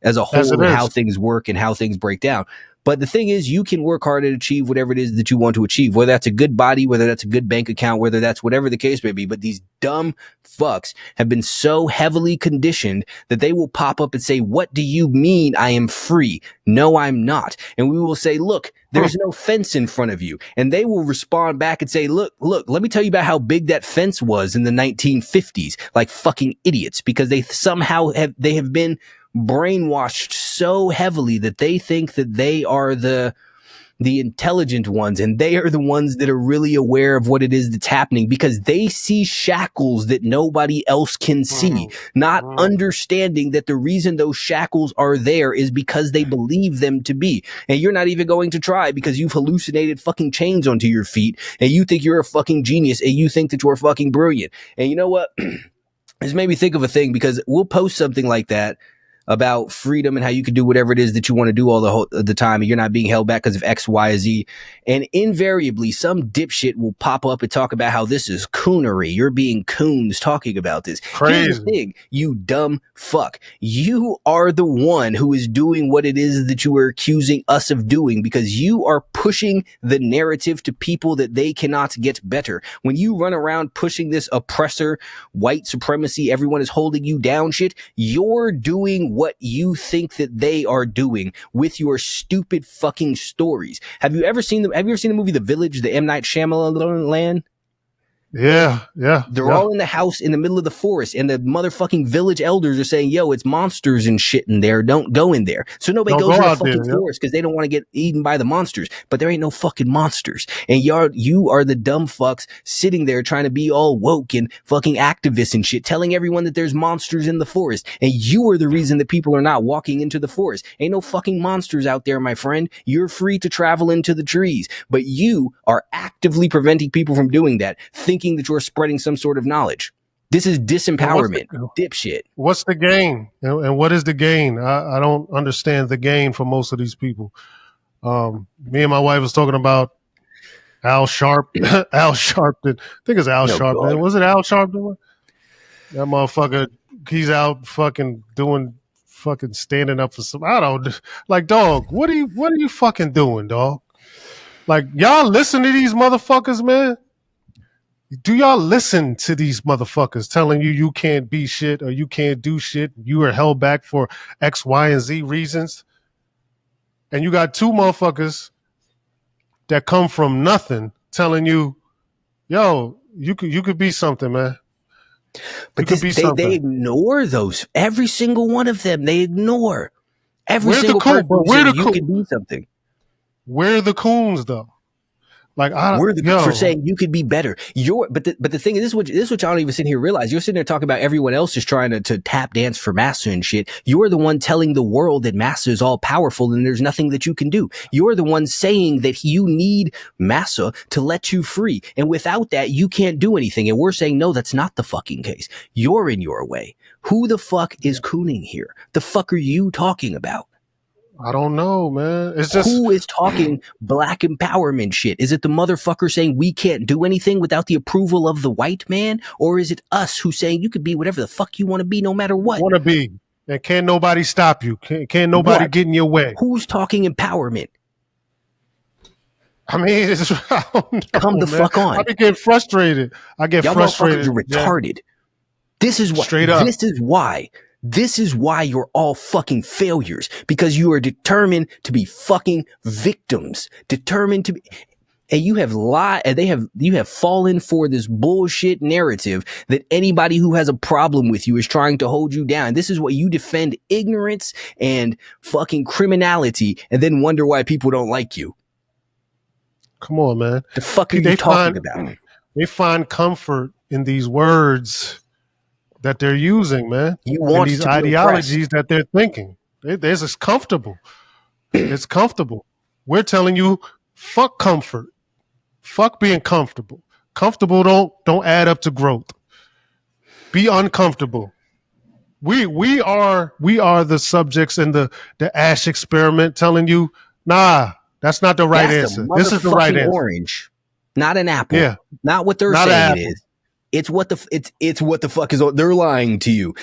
as a As whole it and how is. things work and how things break down. But the thing is, you can work hard and achieve whatever it is that you want to achieve, whether that's a good body, whether that's a good bank account, whether that's whatever the case may be. But these dumb fucks have been so heavily conditioned that they will pop up and say, what do you mean I am free? No, I'm not. And we will say, look, there's no fence in front of you. And they will respond back and say, look, let me tell you about how big that fence was in the 1950s, like fucking idiots, because they somehow have been brainwashed so heavily that they think that they are the intelligent ones and they are the ones that are really aware of what it is that's happening because they see shackles that nobody else can see, not understanding that the reason those shackles are there is because they believe them to be. And you're not even going to try because you've hallucinated fucking chains onto your feet and you think you're a fucking genius and you think that you're fucking brilliant. And you know what? This made me think of a thing because we'll post something like that about freedom and how you can do whatever it is that you want to do all the time and you're not being held back because of X, Y, Z. And invariably, some dipshit will pop up and talk about how this is coonery. You're being coons talking about this. Here's the Crazy. thing, you dumb fuck. You are the one who is doing what it is that you are accusing us of doing because you are pushing the narrative to people that they cannot get better. When you run around pushing this oppressor, white supremacy, everyone is holding you down shit, you're doing what you think that they are doing with your stupid fucking stories. Have you ever seen the movie The Village, the M. Night Shyamalan land? Yeah, yeah, They're yeah. all in the house in the middle of the forest, and the motherfucking village elders are saying, yo, it's monsters and shit in there. Don't go in there. So nobody Don't goes go in the out there. fucking Yeah. forest because they don't want to get eaten by the monsters. But there ain't no fucking monsters. And you are the dumb fucks sitting there trying to be all woke and fucking activists and shit, telling everyone that there's monsters in the forest. And you are the reason that people are not walking into the forest. Ain't no fucking monsters out there, my friend. You're free to travel into the trees. But you are actively preventing people from doing that, thinking that you're spreading some sort of knowledge. This is And disempowerment, dipshit. what's the gain? And what is the gain? I don't understand the gain for most of these people. Me and my wife was talking about Al Sharpton. Al Sharpton. I think it's Al No Sharpton. God. Was it Al Sharpton? That motherfucker, he's out fucking doing fucking standing up for some. I don't like, dog. What are you fucking doing, dog? Like, y'all listen to these motherfuckers, man. Do y'all listen to these motherfuckers telling you you can't be shit or you can't do shit? You are held back for X, Y, and Z reasons. And you got two motherfuckers that come from nothing telling you, yo, you could be something, man. You But could this be they something. ignore those. Every single one of them, they ignore. Every Where the single coon? person But who says you could be something. where the coons though? Like We're for yo, saying you could be better. But the thing is, this is what y'all don't even sit here realize. You're sitting there talking about everyone else just trying to tap dance for massa and shit. You're the one telling the world that massa is all powerful and there's nothing that you can do. You're the one saying that you need massa to let you free, and without that you can't do anything. And we're saying no, that's not the fucking case. You're in your way. Who the fuck is cooning here? The fuck are you talking about? I don't know, man. It's just Who is talking black empowerment shit? Is it the motherfucker saying we can't do anything without the approval of the white man? Or is it us who's saying you could be whatever the fuck you want to be no matter what? want to be, and can't nobody stop you. Can't nobody What? get in your way. Who's talking empowerment? I mean, I don't Come know, the man. fuck I on. be getting frustrated. I get Y'all motherfuckers frustrated. are Yeah, retarded. This is what, straight up. this is why. This is why you're all fucking failures. Because you are determined to be fucking victims. Determined to be. And you have lied, and you have fallen for this bullshit narrative that anybody who has a problem with you is trying to hold you down. This is what you defend: ignorance and fucking criminality, and then wonder why people don't like you. Come on, man. The fuck are you They talking find about? they find comfort in these words that they're using, man, You and want these to be oppressed. ideologies that they're thinking. This is comfortable. It's comfortable. We're telling you, fuck comfort. Fuck being comfortable. Comfortable don't add up to growth. Be uncomfortable. We are the subjects in the Asch experiment telling you, nah, that's not the right That's a answer. This is the right motherfucking answer. orange, not an apple. Yeah, Not what they're not an saying it apple. is. It's what the fuck is. They're lying to you.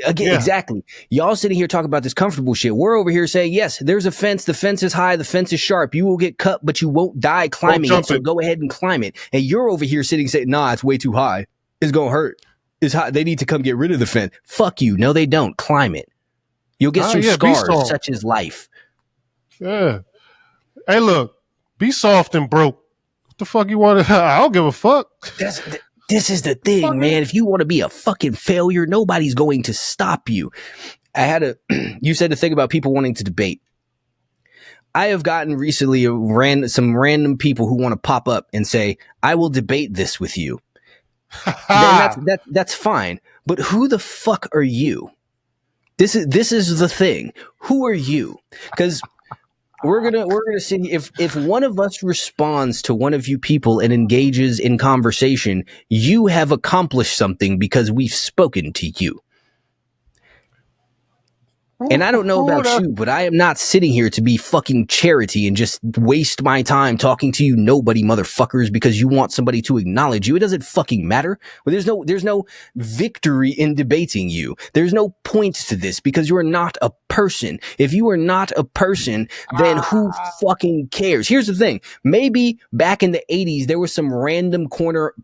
Again, Yeah. exactly. Y'all sitting here talking about this comfortable shit. We're over here saying, yes, there's a fence. The fence is high. The fence is sharp. You will get cut, but you won't die Don't climbing it. jump So it. go ahead and climb it. And you're over here sitting saying, nah, it's way too high. It's gonna hurt. It's hot. They need to come get rid of the fence. Fuck you. No, they don't. Climb it. You'll get some Yeah, be scars, soft. such as life. Yeah. Hey, look, be soft and broke. What the fuck you want to? I don't give a fuck. This is the thing, man. If you want to be a fucking failure, nobody's going to stop you. You said the thing about people wanting to debate. I have gotten recently some random people who want to pop up and say, I will debate this with you. That's fine. But who the fuck are you? This is the thing. Who are you? Because we're gonna see if one of us responds to one of you people and engages in conversation, you have accomplished something because we've spoken to you. And I don't know about you, but I am not sitting here to be fucking charity and just waste my time talking to you nobody motherfuckers because you want somebody to acknowledge you. It doesn't fucking matter. Well, there's no victory in debating you. There's no point to this because you are not a person. If you are not a person, then who fucking cares? Here's the thing. Maybe back in the 80s, there was some random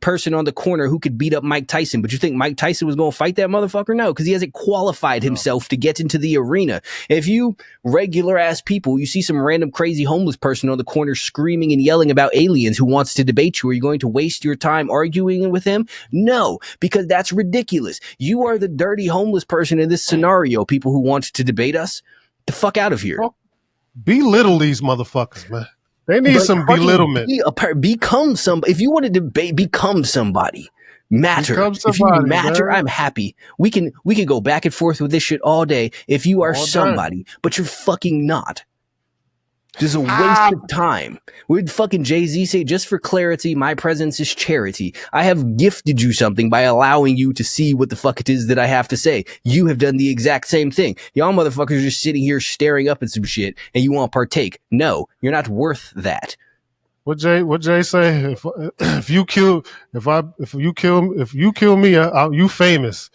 person on the corner who could beat up Mike Tyson, but you think Mike Tyson was going to fight that motherfucker? No, because he hasn't qualified himself to get into the arena. If you regular ass people, you see some random crazy homeless person on the corner screaming and yelling about aliens who wants to debate you, are you going to waste your time arguing with him? No, because that's ridiculous. You are the dirty homeless person in this scenario, people who want to debate us. The fuck out of here. Belittle these motherfuckers, man. They need some belittlement. Become somebody. If you want to debate, become somebody. Matter. If you matter, man. I'm happy. We can go back and forth with this shit all day if you are somebody, but you're fucking not. This is a waste of time. Would fucking Jay-Z say, just for clarity, my presence is charity. I have gifted you something by allowing you to see what the fuck it is that I have to say. You have done the exact same thing. Y'all motherfuckers are just sitting here staring up at some shit and you won't partake. No, you're not worth that. What Jay say? If you kill me, you famous.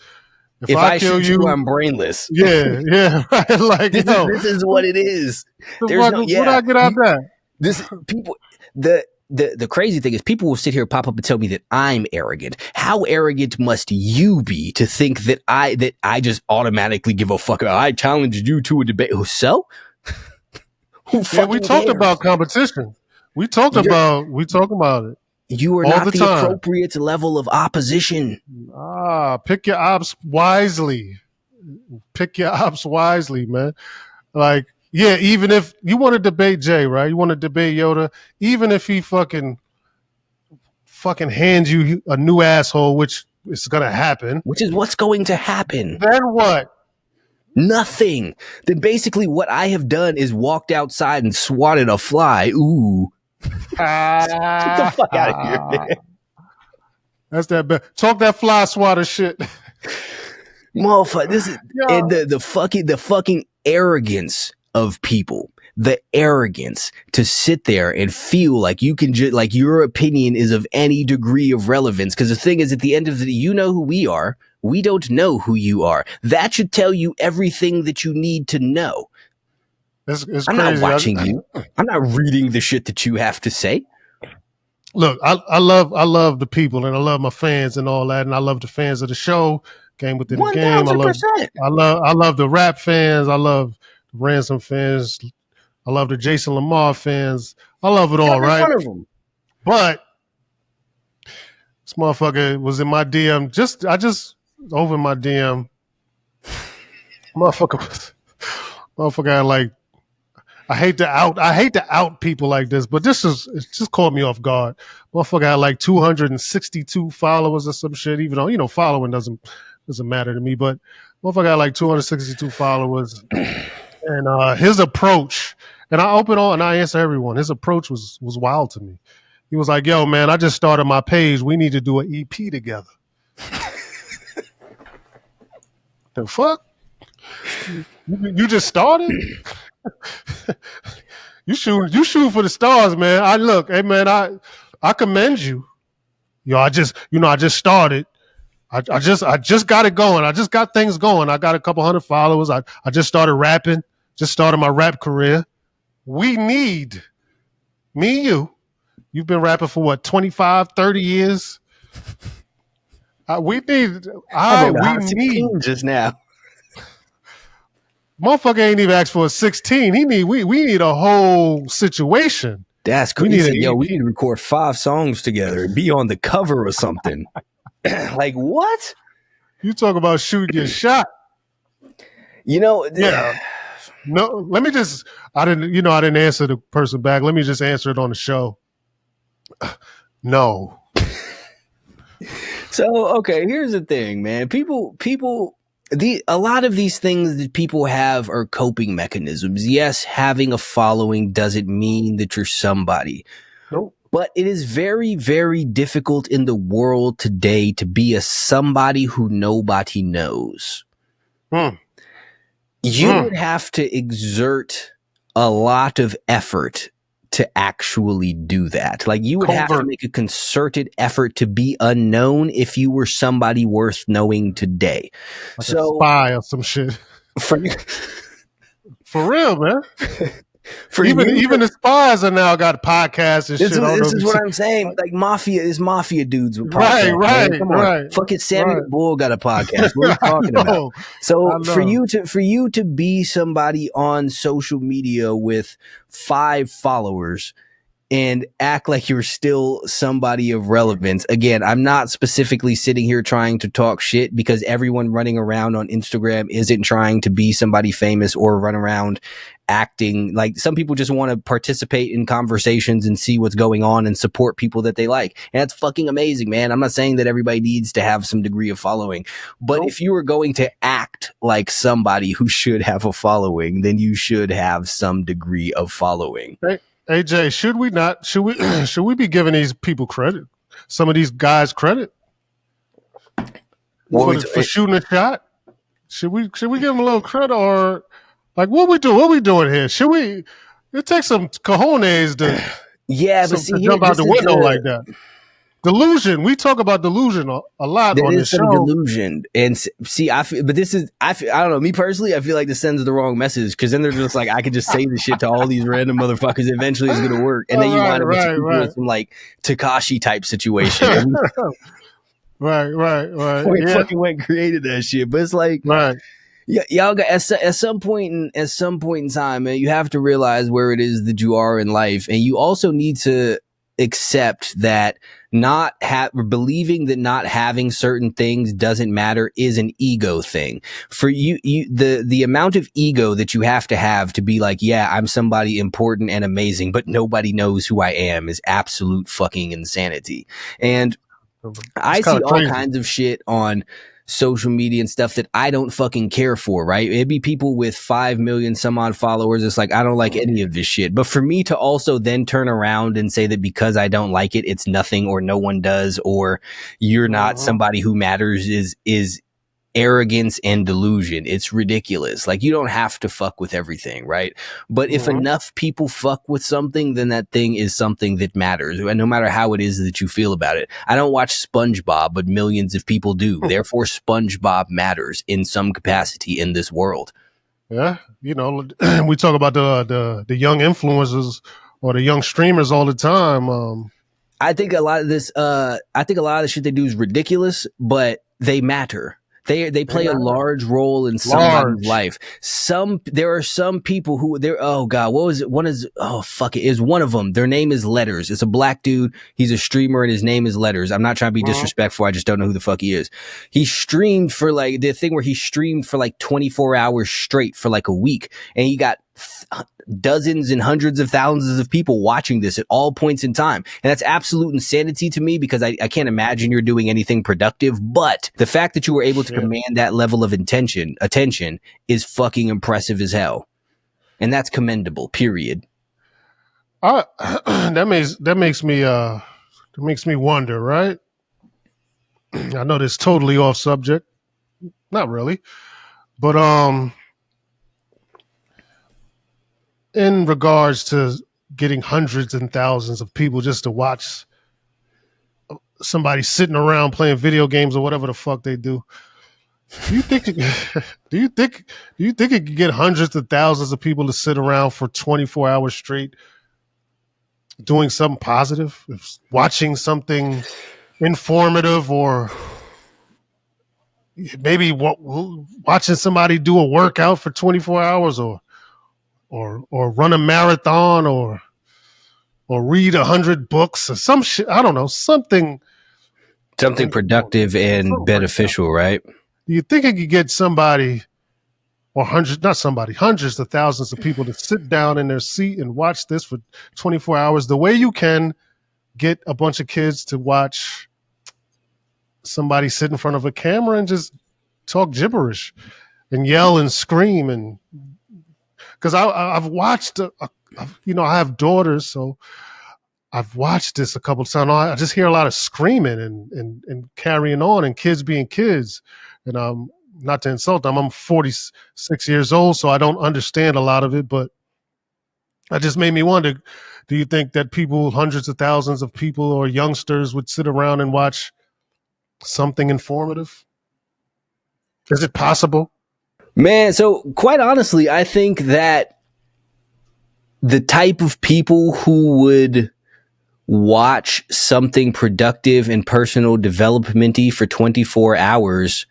If I shoot you, I'm brainless. Yeah, right. Like this is what it is. There's what I get out there? The crazy thing is people will sit here and pop up and tell me that I'm arrogant. How arrogant must you be to think that I just automatically give a fuck? I challenged you to a debate. So? We talked about competition. We talked about it. You are all not the time. Appropriate level of opposition. Pick your ops wisely. Pick your ops wisely, man. Like, yeah, even if you want to debate Jay, right? You want to debate Yoda, even if he fucking hands you a new asshole, which is gonna happen. Which is what's going to happen. Then what? Nothing. Then basically what I have done is walked outside and swatted a fly. Ooh. Get the fuck out of here, man. That's that bad. Talk that fly swatter shit. Motherfucker, this is and the fucking arrogance of people. The arrogance to sit there and feel like you can like your opinion is of any degree of relevance. Because the thing is, at the end of the day, you know who we are. We don't know who you are. That should tell you everything that you need to know. It's I'm crazy. not watching you. I'm not reading the shit that you have to say. Look, I love the people and I love my fans and all that, and I love the fans of the show, Game Within the Game. 1000%. I love the rap fans. I love the Ransom fans. I love the Jason Lamar fans. I love it all, right? One of them. But this motherfucker was in my DM. I just opened my DM. Motherfucker, motherfucker had like. I hate to out people like this, but it just caught me off guard. Motherfucker had like 262 followers or some shit. Even though following doesn't matter to me, but motherfucker had like 262 followers, and his approach. And I open all and I answer everyone. His approach was wild to me. He was like, "Yo, man, I just started my page. We need to do an EP together." The fuck? You just started? You shoot for the stars, man. Hey man, I commend you. I just started. I just got it going. I just got things going. I got a couple hundred followers. I just started rapping. Just started my rap career. We need me and you. You've been rapping for what, 25, 30 years? We need. We need. Just now. Motherfucker ain't even asked for a 16. We need a whole situation. That's crazy. We need to record 5 songs together and be on the cover or something. Like what? You talk about shooting your shot. Yeah. No, let me just. I didn't answer the person back. Let me just answer it on the show. No. So okay, here's the thing, man. A lot of these things that people have are coping mechanisms. Yes, having a following doesn't mean that you're somebody. Nope. But it is very, very difficult in the world today to be a somebody who nobody knows. You would have to exert a lot of effort to actually do that. Like you would have to make a concerted effort to be unknown if you were somebody worth knowing today. Like a spy or some shit. For real, man. Even the spies are now got podcasts and shit. This is what I'm saying. Like mafia dudes with podcasts. Right. Come on. Fucking Samuel Bull got a podcast. What are you talking about? So for you to be somebody on social media with 5 followers and act like you're still somebody of relevance. Again, I'm not specifically sitting here trying to talk shit because everyone running around on Instagram isn't trying to be somebody famous or run around acting like. Some people just want to participate in conversations and see what's going on and support people that they like. And that's fucking amazing, man. I'm not saying that everybody needs to have some degree of following, but if you were going to act like somebody who should have a following, then you should have some degree of following. Hey, AJ, should we be giving these people credit? Some of these guys credit for shooting a shot? Should we give them a little credit, or like what we doing here? Should we? It takes some cojones to jump out the window like that. Delusion. We talk about delusion a lot on this show. Delusion, and see, I don't know. Me personally, I feel like this sends the wrong message because then they're just like, I could just say this shit to all these random motherfuckers. Eventually, it's gonna work, and then you wind up with some like Takashi type situation. Right. We fucking went and created that shit, but it's like, y'all got at some point in time, man, you have to realize where it is that you are in life, and you also need to accept that believing that not having certain things doesn't matter is an ego thing. For you the amount of ego that you have to be like, yeah, I'm somebody important and amazing, but nobody knows who I am is absolute fucking insanity. And I see all kinds of shit on social media and stuff that I don't fucking care for, right? It'd be people with 5 million some odd followers. It's like, I don't like any of this shit. But for me to also then turn around and say that because I don't like it, it's nothing, or no one does, or you're not somebody who matters is arrogance and delusion. It's ridiculous. Like, you don't have to fuck with everything, right? But if enough people fuck with something, then that thing is something that matters, and no matter how it is that you feel about it. I don't watch SpongeBob, but millions of people do. Therefore, SpongeBob matters in some capacity in this world. Yeah, we talk about the young influencers or the young streamers all the time. I think a lot of this shit they do is ridiculous, but they matter. They They play a matter. large role in somebody's Large. life. There are some people who there. Oh God, what was it? Is one of them. Their name is Letters. It's a black dude. He's a streamer and his name is Letters. I'm not trying to be Mhm. disrespectful. I just don't know who the fuck he is. He streamed for like the thing where he streamed for like 24 hours straight for like a week, and he got dozens and hundreds of thousands of people watching this at all points in time. And that's absolute insanity to me because I can't imagine you're doing anything productive. But the fact that you were able to Shit. command that level of attention is fucking impressive as hell. And that's commendable, period. That makes me wonder, right? I know this totally off subject. Not really. But in regards to getting hundreds and thousands of people just to watch somebody sitting around playing video games or whatever the fuck they do. Do you think? Do you think? Do you think it could get hundreds of thousands of people to sit around for 24 hours straight, doing something positive, watching something informative, or maybe watching somebody do a workout for 24 hours, or run a marathon, or read 100 books, or some shit? I don't know, something Productive and something like that. beneficial, right? Do you think it could get somebody, or hundreds, not somebody, hundreds of thousands of people to sit down in their seat and watch this for 24 hours the way you can get a bunch of kids to watch somebody sit in front of a camera and just talk gibberish and yell and scream? And because I've watched, I have daughters, so I've watched this a couple of times. I just hear a lot of screaming and carrying on, and kids being kids. And not to insult them, I'm 46 years old, so I don't understand a lot of it. But that just made me wonder: do you think that people, hundreds of thousands of people or youngsters, would sit around and watch something informative? Is it possible? Man, so quite honestly, I think that the type of people who would watch something productive and personal developmenty for 24 hours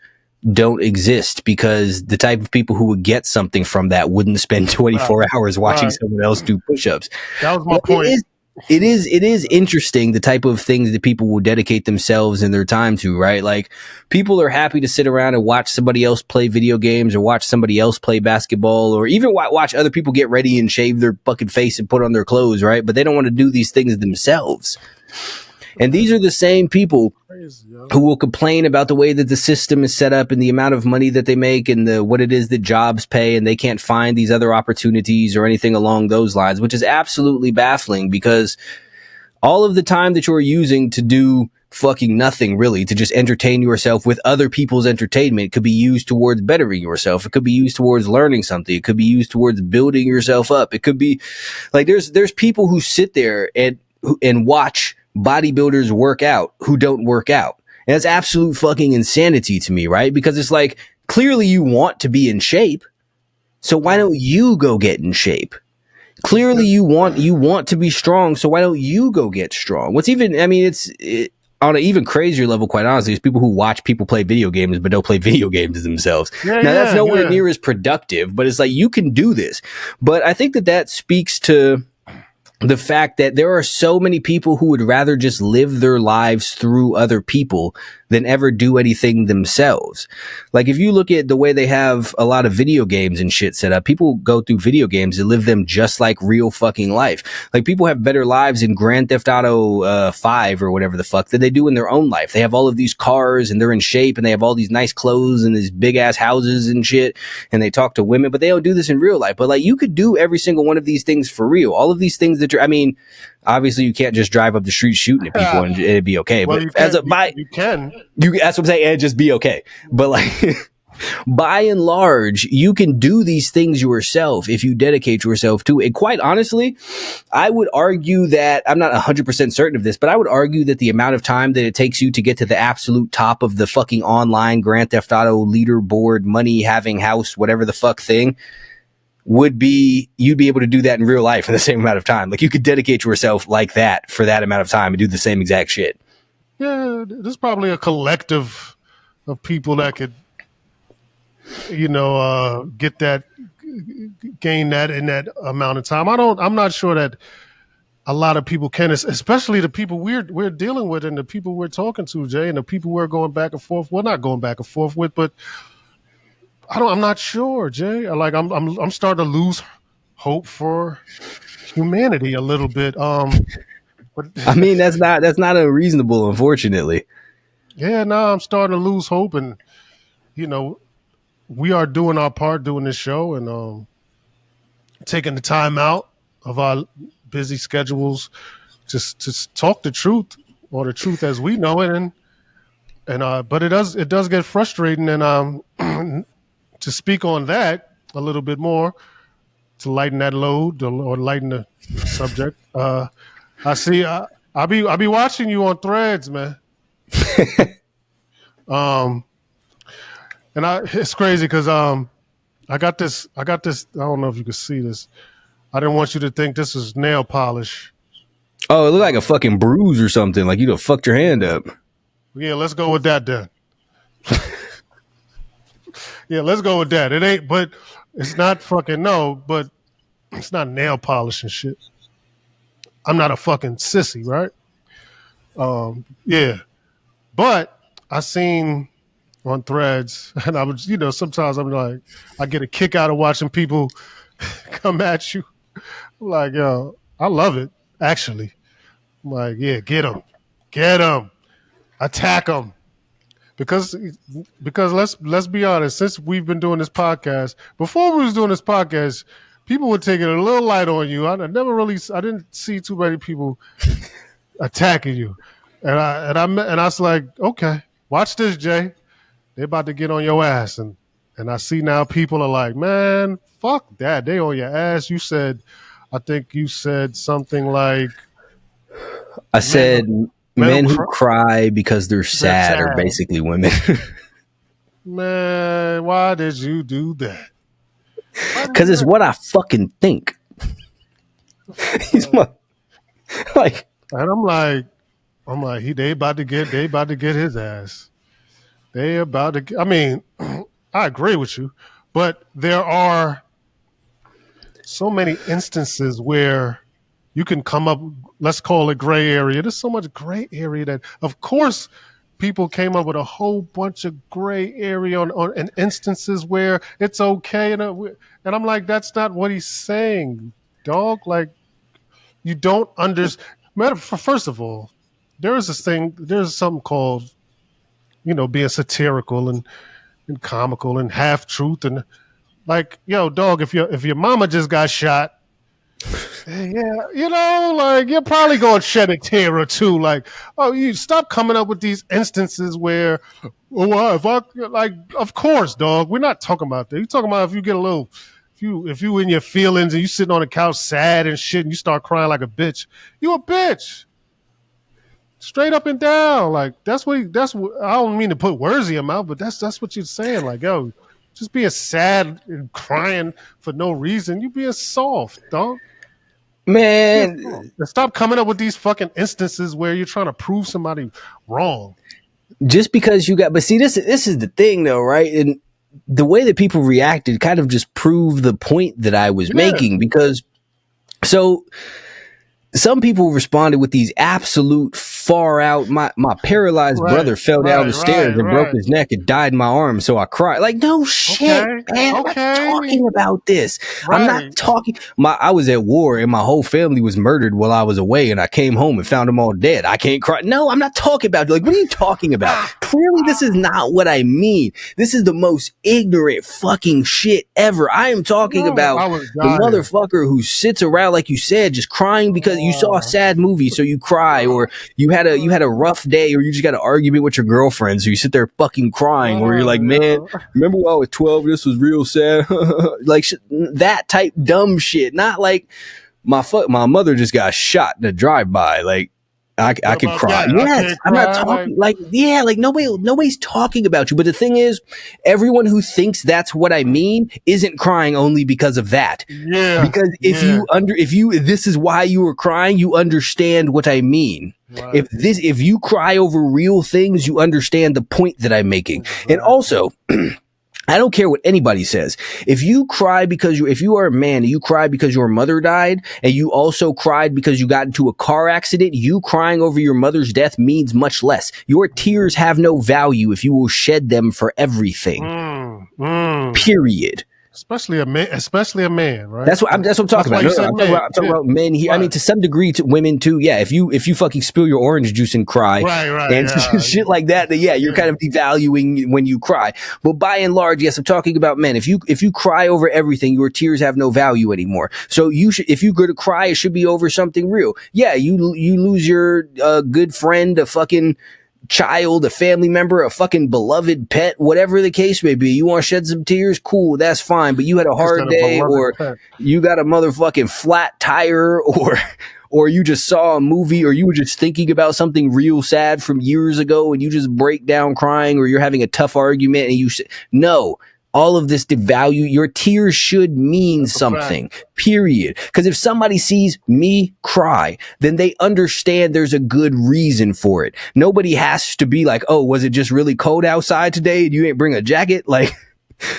don't exist, because the type of people who would get something from that wouldn't spend 24 Right. hours watching Right. someone else do push-ups. That was my But point. it is interesting the type of things that people will dedicate themselves and their time to, right? Like, people are happy to sit around and watch somebody else play video games, or watch somebody else play basketball, or even watch other people get ready and shave their fucking face and put on their clothes, right? But they don't want to do these things themselves. And these are the same people Crazy, yo. who will complain about the way that the system is set up and the amount of money that they make and what it is that jobs pay, and they can't find these other opportunities or anything along those lines, which is absolutely baffling, because all of the time that you're using to do fucking nothing, really, to just entertain yourself with other people's entertainment, could be used towards bettering yourself. It could be used towards learning something. It could be used towards building yourself up. It could be like there's people who sit there and watch bodybuilders work out who don't work out. And that's absolute fucking insanity to me, right? Because it's like, clearly you want to be in shape, so why don't you go get in shape? Clearly you want to be strong, so why don't you go get strong? What's even, I mean, on an even crazier level, quite honestly, is people who watch people play video games but don't play video games themselves. Yeah, Now, that's nowhere yeah. near as productive, but it's like, you can do this. But I think that speaks to the fact that there are so many people who would rather just live their lives through other people than ever do anything themselves. Like, if you look at the way they have a lot of video games and shit set up, people go through video games and live them just like real fucking life. Like, people have better lives in Grand Theft Auto 5 or whatever the fuck than they do in their own life. They have all of these cars and they're in shape and they have all these nice clothes and these big ass houses and shit, and they talk to women, but they don't do this in real life. But like, you could do every single one of these things for real. All of these things that I mean, obviously you can't just drive up the street shooting at people and it'd be okay. Well, but you as can. You can. that's what I'm saying, it'd just be okay. But like, by and large, you can do these things yourself if you dedicate yourself to it. And quite honestly, I would argue that, I'm not 100% certain of this, but I would argue that the amount of time that it takes you to get to the absolute top of the fucking online Grand Theft Auto leaderboard, money having house, whatever the fuck thing, you'd be able to do that in real life in the same amount of time. Like, you could dedicate yourself like that for that amount of time and do the same exact shit. Yeah, there's probably a collective of people that could get that, gain that in that amount of time. I'm not sure that a lot of people can, especially the people we're dealing with and the people we're talking to, Jay, and the people we're going back and forth. Well, not going back and forth with, but I'm not sure, Jay. Like I'm starting to lose hope for humanity a little bit. But I mean, that's not unreasonable, unfortunately. yeah, no, I'm starting to lose hope, and you know, we are doing our part doing this show and taking the time out of our busy schedules just to talk the truth or the truth as we know it, and but it does get frustrating, and to speak on that a little bit more to lighten that load or lighten the subject. I see. I'll be watching you on Threads, man. Um, and it's crazy because I got this. I don't know if you can see this. I didn't want you to think this is nail polish. Oh, it looked like a fucking bruise or something. Like you done fucked your hand up. Yeah, let's go with that then. Yeah, let's go with that. It ain't, but it's not fucking no, but it's not nail polish and shit. I'm not a fucking sissy, right? Yeah, but I seen on Threads, and I was, sometimes I'm like, I get a kick out of watching people come at you. I'm like, yo, I love it. Actually, I'm like, yeah, get them, attack them. Because let's be honest, since we've been doing this podcast, before we was doing this podcast, people were taking a little light on you. I didn't see too many people attacking you, and I was like, okay, watch this, Jay. They're about to get on your ass, and I see now people are like, man, fuck that, they on your ass. I think you said something like, I men said who men who cry, cry because they're they're sad are sad. basically women. Man, why did you do that? Why did Because you it's do what I fucking think. He's that? my, like, And I'm like, they about to get his ass. They about to. I mean, I agree with you, but there are so many instances where you can come up. Let's call it gray area. There's so much gray area that, of course, people came up with a whole bunch of gray area on in instances where it's okay, and I'm like, that's not what he's saying, dog. Like, you don't understand. First of all, there's something called, being satirical and comical and half truth, and like, yo, dog, if your mama just got shot, yeah, like, you're probably gonna shed a tear or two. Like, oh, you stop coming up with these instances where, oh, well, if I like, of course, dog, we're not talking about that. You're talking about if you get a little, if you in your feelings and you sitting on the couch sad and shit, and you start crying like a bitch, you a bitch. Straight up and down, like that's what I don't mean to put words in your mouth, but that's what you're saying. Like, yo, just being sad and crying for no reason, you being soft, dog. Being soft. man, And stop coming up with these fucking instances where you're trying to prove somebody wrong. just because you got, but see, this is the thing though, right? And the way that people reacted kind of just proved the point that I was Yeah, making because so some people responded with these absolute far out. My paralyzed right, brother fell down right, the stairs right, and broke right. his neck and died in my arms, so I cried. Like, no shit, Okay, man. I'm not okay, talking about this. I'm not right. talking. I was at war and my whole family was murdered while I was away, and I came home and found them all dead. I can't cry. No, I'm not talking about. Like, what are you talking about? Clearly, this is not what I mean. This is the most ignorant fucking shit ever. I am talking No, about I was the dying. motherfucker who sits around, like you said, just crying because you saw a sad movie, so you cry, or you had a rough day, or you just got an argument with your girlfriend, so you sit there fucking crying, or you're like, man, Yeah. remember when I was 12? This was real sad. Like that type dumb shit. Not like my mother just got shot in a drive by. Like I What could about cry. that? I Yes, can't I'm not cry. Like, talking like yeah, like nobody's talking about you. But the thing is, everyone who thinks that's what I mean isn't crying only because of that. yeah, Because yeah. if this is why you were crying, you understand what I mean. Right. If you cry over real things, you understand the point that I'm making. And Exactly. also, I don't care what anybody says. If you cry because if you are a man and you cry because your mother died and you also cried because you got into a car accident, you crying over your mother's death means much less. Your tears have no value if you will shed them for everything. Period. Especially a man, right? That's what I'm talking That's why about. you No, no, said man. I'm talking Yeah. about men here. I mean, Right. to some degree, to women too. Yeah, if you fucking spill your orange juice and cry Right. and Yeah. shit like that, then yeah, you're Yeah. kind of devaluing when you cry. But by and large, yes, I'm talking about men. If you cry over everything, your tears have no value anymore. So you should, if you go to cry, it should be over something real. Yeah, you lose your good friend, a fucking child, a family member, a fucking beloved pet, whatever the case may be. You want to shed some tears? Cool, that's fine. But you had a Just hard got a day, beloved or pet. you got a motherfucking flat tire, or you just saw a movie, or you were just thinking about something real sad from years ago and you just break down crying, or you're having a tough argument and you no, all of this devalue your tears should mean That's a fact. something, period. Because if somebody sees me cry, then they understand there's a good reason for it. Nobody has to be like, oh, was it just really cold outside today and you ain't bring a jacket? Like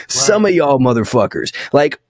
some Right. of y'all motherfuckers, like,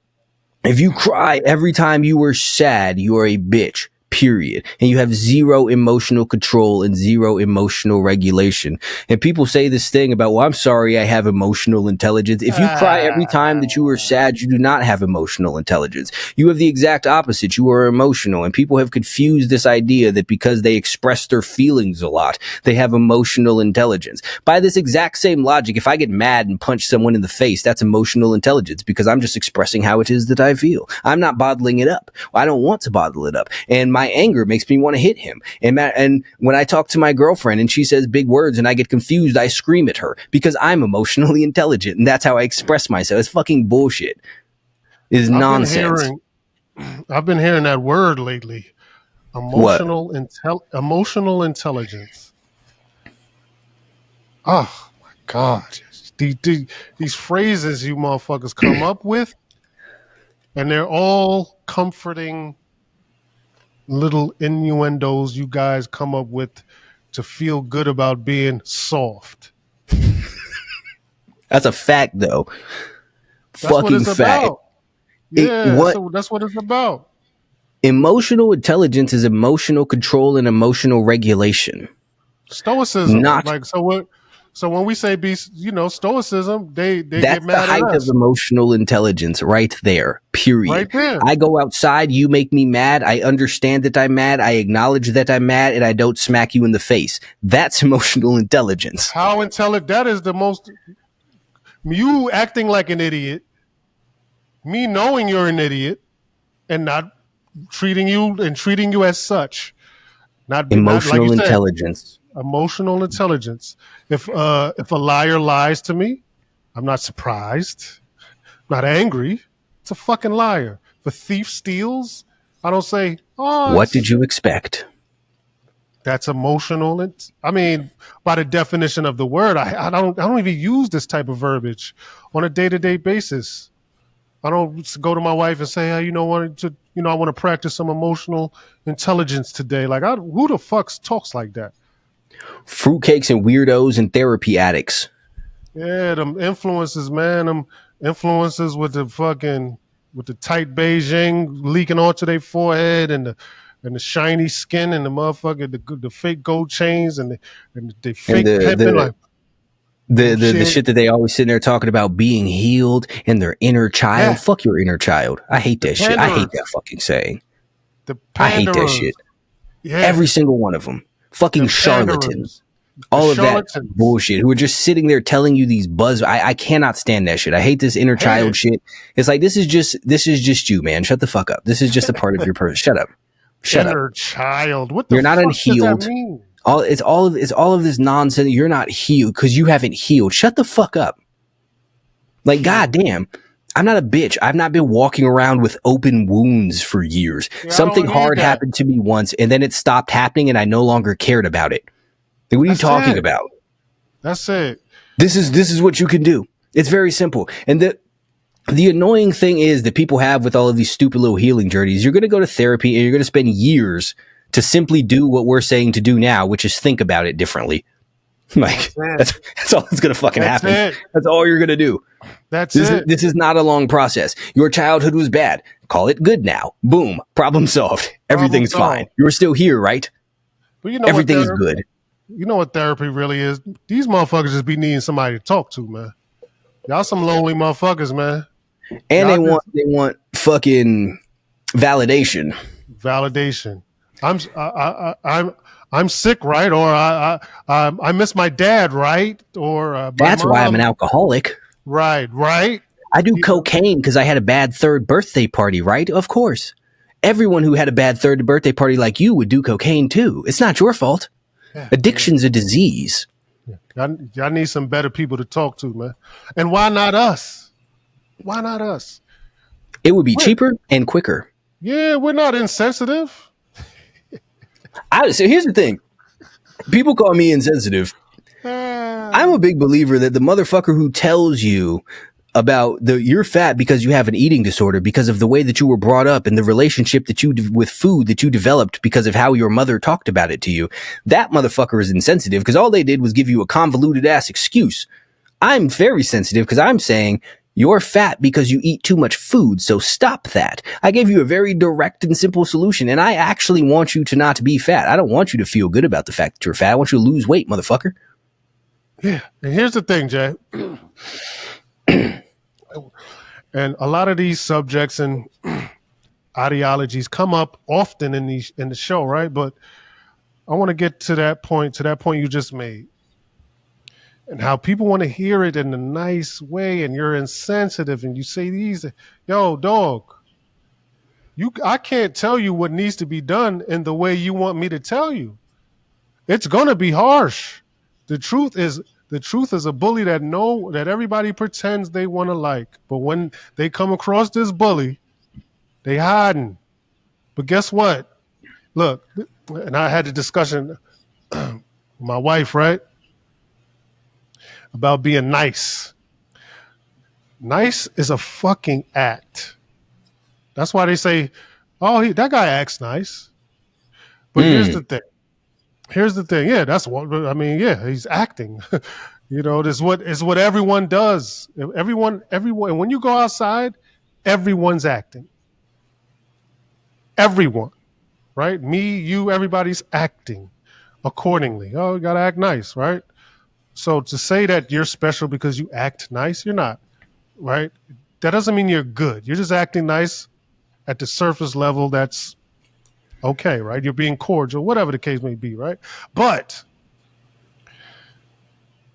if you cry every time you were sad, you are a bitch. Period. And you have zero emotional control and zero emotional regulation. And people say this thing about, well, I'm sorry, I have emotional intelligence. If you cry every time that you are sad, you do not have emotional intelligence. You have the exact opposite. You are emotional. And people have confused this idea that because they express their feelings a lot, they have emotional intelligence. By this exact same logic, if I get mad and punch someone in the face, that's emotional intelligence because I'm just expressing how it is that I feel. I'm not bottling it up. I don't want to bottle it up. And my anger makes me want to hit him. And when I talk to my girlfriend and she says big words and I get confused, I scream at her because I'm emotionally intelligent and that's how I express myself. It's fucking bullshit. It is I've been nonsense. hearing I've been hearing that word lately. What? Emotional intelligence. Oh my God. These phrases you motherfuckers come up with, and they're all comforting little innuendos you guys come up with to feel good about being soft. That's a fact, though. That's what Fucking it's fact. about. Yeah, What that's what it's about. emotional intelligence is emotional control and emotional regulation. Stoicism. Not Like so what so when we say be stoicism, they get That's the mad at height of us. emotional intelligence right there. Right Period. there. I go outside, you make me mad. I understand that I'm mad. I acknowledge that I'm mad and I don't smack you in the face. That's emotional intelligence. How intelligent that is the most you acting like an idiot, me knowing you're an idiot and not treating you as such. Not like you Emotional said, intelligence. emotional intelligence. If a liar lies to me, I'm not surprised, not angry. It's a fucking liar. If a thief steals, I don't say, "Oh, What did you expect? that's emotional." I mean, by the definition of the word, I don't even use this type of verbiage on a day-to-day basis. I don't go to my wife and say, "Hey, I want to practice some emotional intelligence today." Like, who the fuck talks like that? Fruitcakes and weirdos and therapy addicts. Yeah, them influences, man. Them influences with the tight Beijing leaking onto their forehead and the shiny skin and the motherfucker the fake gold chains and they And fake pimping like the bullshit. shit that they always sitting there talking about being healed and their inner child. Yeah, Fuck your inner child. I hate the that shit. I hate panderers, that fucking saying. the I hate that shit. panderers. Yeah, Every single one of them. Fucking the charlatans. panderers, the All of that charlatans. bullshit who are just sitting there telling you these buzz. I cannot stand that shit. I hate this inner Hey, child shit. It's like, this is just you, man. Shut the fuck up. This is just a part of your person. Shut up. Shut up. inner child. What the You're not fuck does that unhealed. mean? It's all of this nonsense. You're not healed because you haven't healed. Shut the fuck up. Like, goddamn. I'm not a bitch. I've not been walking around with open wounds for years. Yeah, I Something don't need hard that. happened to me once and then it stopped happening and I no longer cared about it. Like, what are you That's talking it. about? That's it. This is what you can do. It's very simple. And the annoying thing is that people have with all of these stupid little healing journeys, you're going to go to therapy and you're going to spend years to simply do what we're saying to do now, which is think about it differently. Like that's all that's gonna fucking That's happen. it. That's all you're gonna do. That's This is it. this is not a long process. Your childhood was bad. Call it good now. Boom. Problem solved. Problem Everything's fine. solved. You're still here, right? But you know what Everything's therapy? good. You know what therapy really is? These motherfuckers just be needing somebody to talk to, man. Y'all some lonely motherfuckers, man. And Y'all they want fucking validation. validation. I'm sick, right? Or I miss my dad, right? Or my That's why I'm an mom, alcoholic. right? I do You know, cocaine because I had a bad third birthday party, right? Of course. Everyone who had a bad third birthday party like you would do cocaine too. It's not your fault. yeah, Addiction's a disease. y'all need some better people to talk to, man. And why not us? Why not us? It would be We're, cheaper and quicker. yeah, we're not insensitive. So here's the thing. People call me insensitive. I'm a big believer that the motherfucker who tells you about you're fat because you have an eating disorder because of the way that you were brought up and the relationship that you with food that you developed because of how your mother talked about it to you, that motherfucker is insensitive because all they did was give you a convoluted ass excuse. I'm very sensitive because I'm saying you're fat because you eat too much food, so stop that. I gave you a very direct and simple solution, and I actually want you to not be fat. I don't want you to feel good about the fact that you're fat. I want you to lose weight, motherfucker. Yeah, and here's the thing, Jay. And a lot of these subjects and ideologies come up often in the show, right? But I want to get to that point you just made, and how people want to hear it in a nice way, and you're insensitive, and you say these, yo, dog, I can't tell you what needs to be done in the way you want me to tell you. It's gonna be harsh. The truth is a bully that everybody pretends they want to like, but when they come across this bully, they hiding. But guess what? Look, and I had a discussion with my wife, right, about being nice. Nice is a fucking act. That's why they say, "Oh, that guy acts nice." But here's the thing. Here's the thing. Yeah, that's what I mean. Yeah, he's acting. This is what everyone does. Everyone. When you go outside, everyone's acting. Everyone, right? Me, you, everybody's acting accordingly. Oh, you gotta act nice, right? So to say that you're special because you act nice, you're not, right? That doesn't mean you're good. You're just acting nice at the surface level. That's okay, right? You're being cordial, whatever the case may be, right? But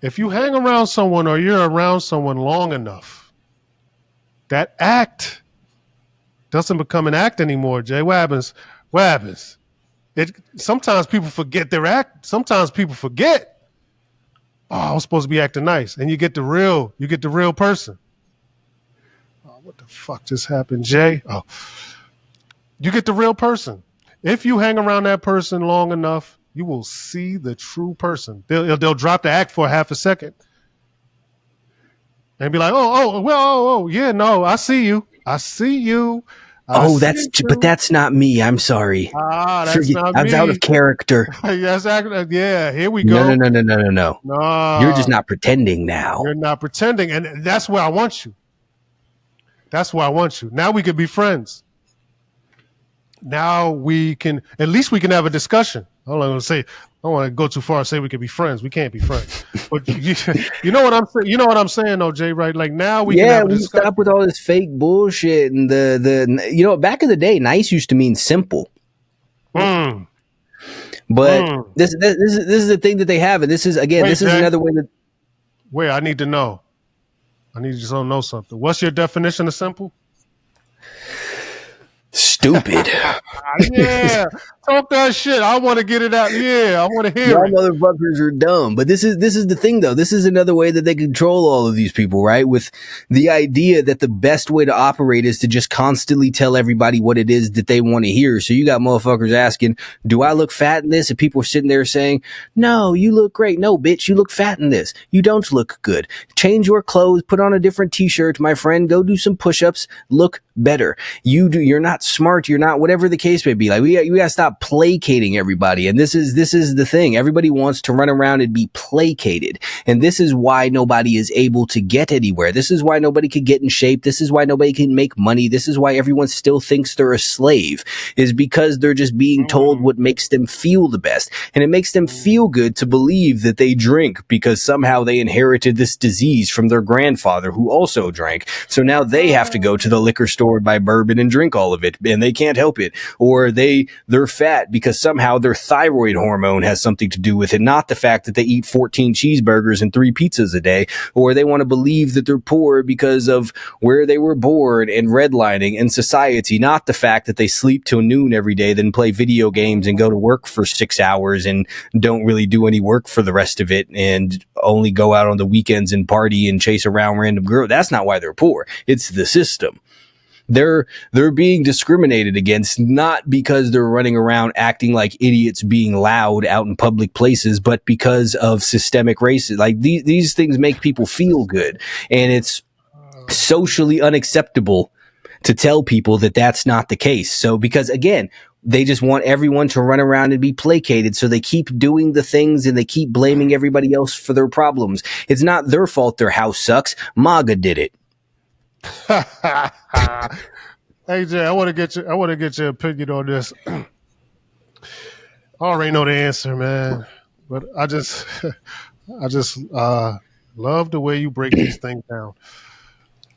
if you hang around someone or you're around someone long enough, that act doesn't become an act anymore, Jay. What happens? What happens? Sometimes people forget their act. Sometimes people forget. Oh, I was supposed to be acting nice. And you get the real person. Oh, what the fuck just happened, Jay? Oh, you get the real person. If you hang around that person long enough, you will see the true person. They'll drop the act for half a second and be like, yeah, no, I see you. I see you. But that's not me. I'm sorry. Ah, that's not I was out me. of character. That's yeah, here we No, go. no, no, no, no, no, no. You're just No, not pretending now. you're not pretending. And that's where I want you. That's where I want you. Now we can be friends. Now at least we can have a discussion. I don't want to go too far and say we can be friends. We can't be friends. But you know what I'm saying? You know what I'm saying, though, Jay, right? Like now we can have a discussion. Stop with all this fake bullshit and back in the day, nice used to mean simple. Mm. But this is the thing that they have, and this is Jay, another way that. Wait, I need to know. I need you to know something. What's your definition of simple? Stupid. Yeah, talk that shit. I want to get it out. Yeah, I want to hear Y'all it. motherfuckers are dumb. But this is the thing, though. This is another way that they control all of these people, right? With the idea that the best way to operate is to just constantly tell everybody what it is that they want to hear. So you got motherfuckers asking, do I look fat in this? And people are sitting there saying, no, you look great. No, bitch, you look fat in this. You don't look good. Change your clothes, put on a different t-shirt, my friend. Go do some push-ups. Look better. You're not smart smart, you're not, whatever the case may be. Like we gotta stop placating everybody. And this is the thing. Everybody wants to run around and be placated. And this is why nobody is able to get anywhere. This is why nobody can get in shape. This is why nobody can make money. This is why everyone still thinks they're a slave, is because they're just being told what makes them feel the best. And it makes them feel good to believe that they drink because somehow they inherited this disease from their grandfather who also drank. So now they have to go to the liquor store and buy bourbon and drink all of it, and they can't help it. Or they're fat because somehow their thyroid hormone has something to do with it, not the fact that they eat 14 cheeseburgers and 3 pizzas a day. Or they want to believe that they're poor because of where they were born and redlining and society, not the fact that they sleep till noon every day, then play video games and go to work for 6 hours and don't really do any work for the rest of it and only go out on the weekends and party and chase around random girls. That's not why they're poor. It's the system. They're being discriminated against, not because they're running around acting like idiots being loud out in public places, but because of systemic racism. Like these things make people feel good, and it's socially unacceptable to tell people that that's not the case. So because again, they just want everyone to run around and be placated. So they keep doing the things and they keep blaming everybody else for their problems. It's not their fault their house sucks. MAGA did it. Hey Jay, I want to get your opinion on this. I already know the answer, man, but I just I just love the way you break these things down.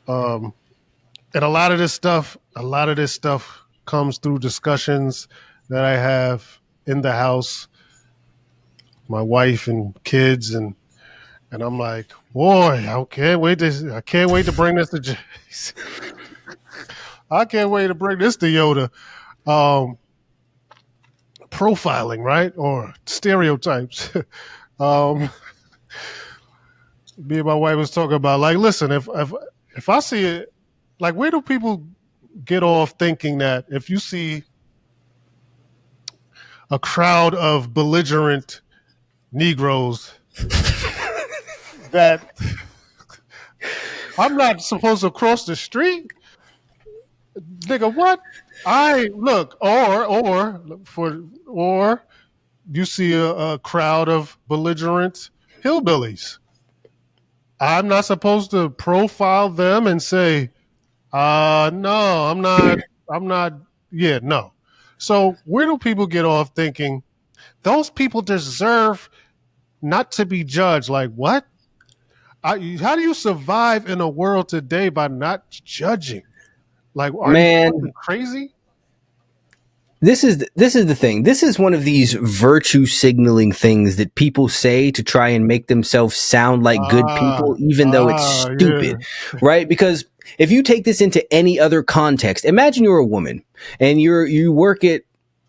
Um, and a lot of this stuff comes through discussions that I have in the house, my wife and kids, and I'm like, boy, I can't wait to bring this to Jace. I can't wait to bring this to Yoda. Um, Profiling, right? Or stereotypes. um, Me and my wife was talking about, like, listen, if I see it, like, where do people get off thinking that if you see a crowd of belligerent Negroes that I'm not supposed to cross the street? Nigga, what? I look, or you see a crowd of belligerent hillbillies. I'm not supposed to profile them and say, no, I'm not, yeah, no. So where do people get off thinking those people deserve not to be judged? Like, what? How do you survive in a world today by not judging? Like, are you Man, fucking crazy? this is the thing. This is one of these virtue signaling things that people say to try and make themselves sound like good people, even though it's Yeah. stupid, right? Because if you take this into any other context, imagine you're a woman and you work at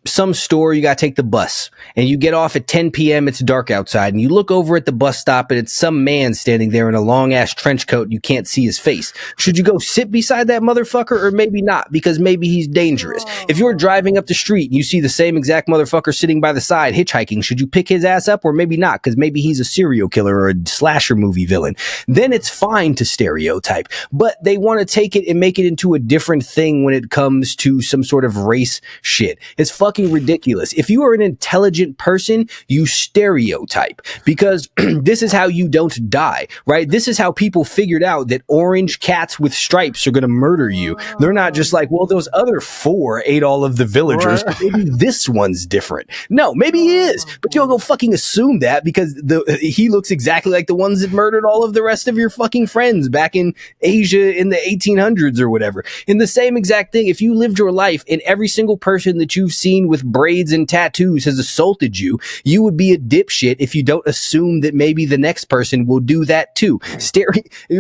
some store, you got to take the bus and you get off at 10 p.m. It's dark outside and you look over at the bus stop and it's some man standing there in a long ass trench coat and you can't see his face. Should you go sit beside that motherfucker or maybe not? Because maybe he's dangerous. If you're driving up the street and you see the same exact motherfucker sitting by the side hitchhiking, should you pick his ass up or maybe not? Because maybe he's a serial killer or a slasher movie villain. Then it's fine to stereotype, but they want to take it and make it into a different thing when it comes to some sort of race shit. It's fucking ridiculous. If you are an intelligent person, you stereotype because this is how you don't die, right? This is how people figured out that orange cats with stripes are going to murder you. They're not just like, well, those other 4 ate all of the villagers, Right. but maybe this one's different. No, maybe he is, but you'll go fucking assume that because he looks exactly like the ones that murdered all of the rest of your fucking friends back in Asia in the 1800s or whatever. In the same exact thing, if you lived your life and every single person that you've seen with braids and tattoos has assaulted you, you would be a dipshit if you don't assume that maybe the next person will do that too.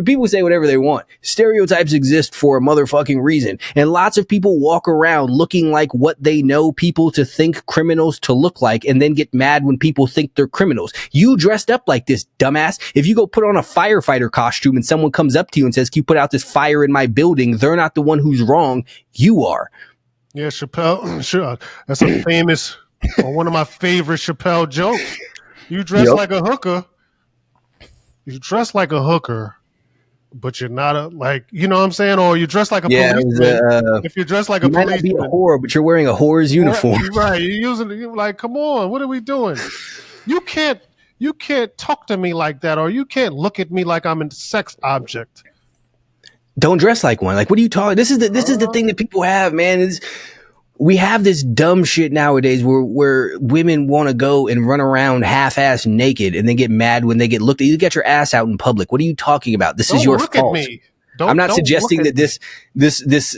People say whatever they want. Stereotypes exist for a motherfucking reason. And lots of people walk around looking like what they know people to think criminals to look like and then get mad when people think they're criminals. You dressed up like this, dumbass. If you go put on a firefighter costume and someone comes up to you and says, "Can you put out this fire in my building?" They're not the one who's wrong. You are. Yeah, Chappelle. Sure, that's a famous, or one of my favorite Chappelle jokes. You dress Yep. like a hooker. You dress like a hooker, but you're not a like, you know what I'm saying? Or you dress like a Yeah, it was, policeman. If you dress like a you might not be a policeman, whore, but you're wearing a whore's uniform. right? You're using you're like, come on, what are we doing? You can't you can't talk to me like that, or you can't look at me like I'm a sex object. Don't dress like one. Like, what are you talking? This is the thing that people have, man. Is we have this dumb shit nowadays where women want to go and run around half-ass naked and then get mad when they get looked at. You get your ass out in public. What are you talking about? This is Don't your look at fault. me. I'm not Don't look suggesting at that me.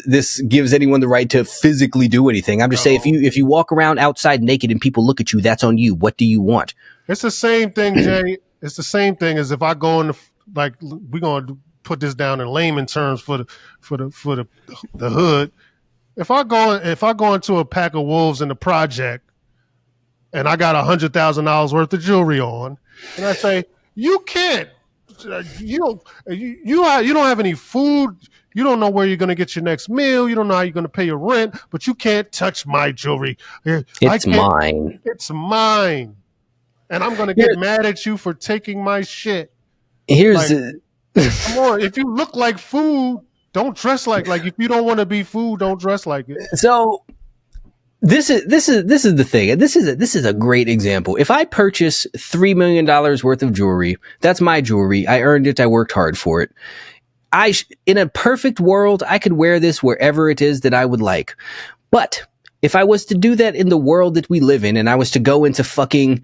this gives anyone the right to physically do anything. I'm just saying No. if you walk around outside naked and people look at you, that's on you. What do you want? It's the same thing, Jay. It's the same thing as if I go in the, like we're gonna put this down in layman terms for the hood. If I go into a pack of wolves in the project and I got $100,000 worth of jewelry on, and I say, you can't, you don't have any food, you don't know where you're gonna get your next meal, you don't know how you're gonna pay your rent, but you can't touch my jewelry. I It's can't. mine. It's mine, and I'm gonna get Here, mad at you for taking my shit. here's Like, come on, if you look like food, don't dress like if you don't want to be food, don't dress like it. so this is the thing. This is a great example. If I purchase $3 million worth of jewelry, that's my jewelry. I earned it. I worked hard for it. In a perfect world, I could wear this wherever it is that I would like. But if I was to do that in the world that we live in, and I was to go into fucking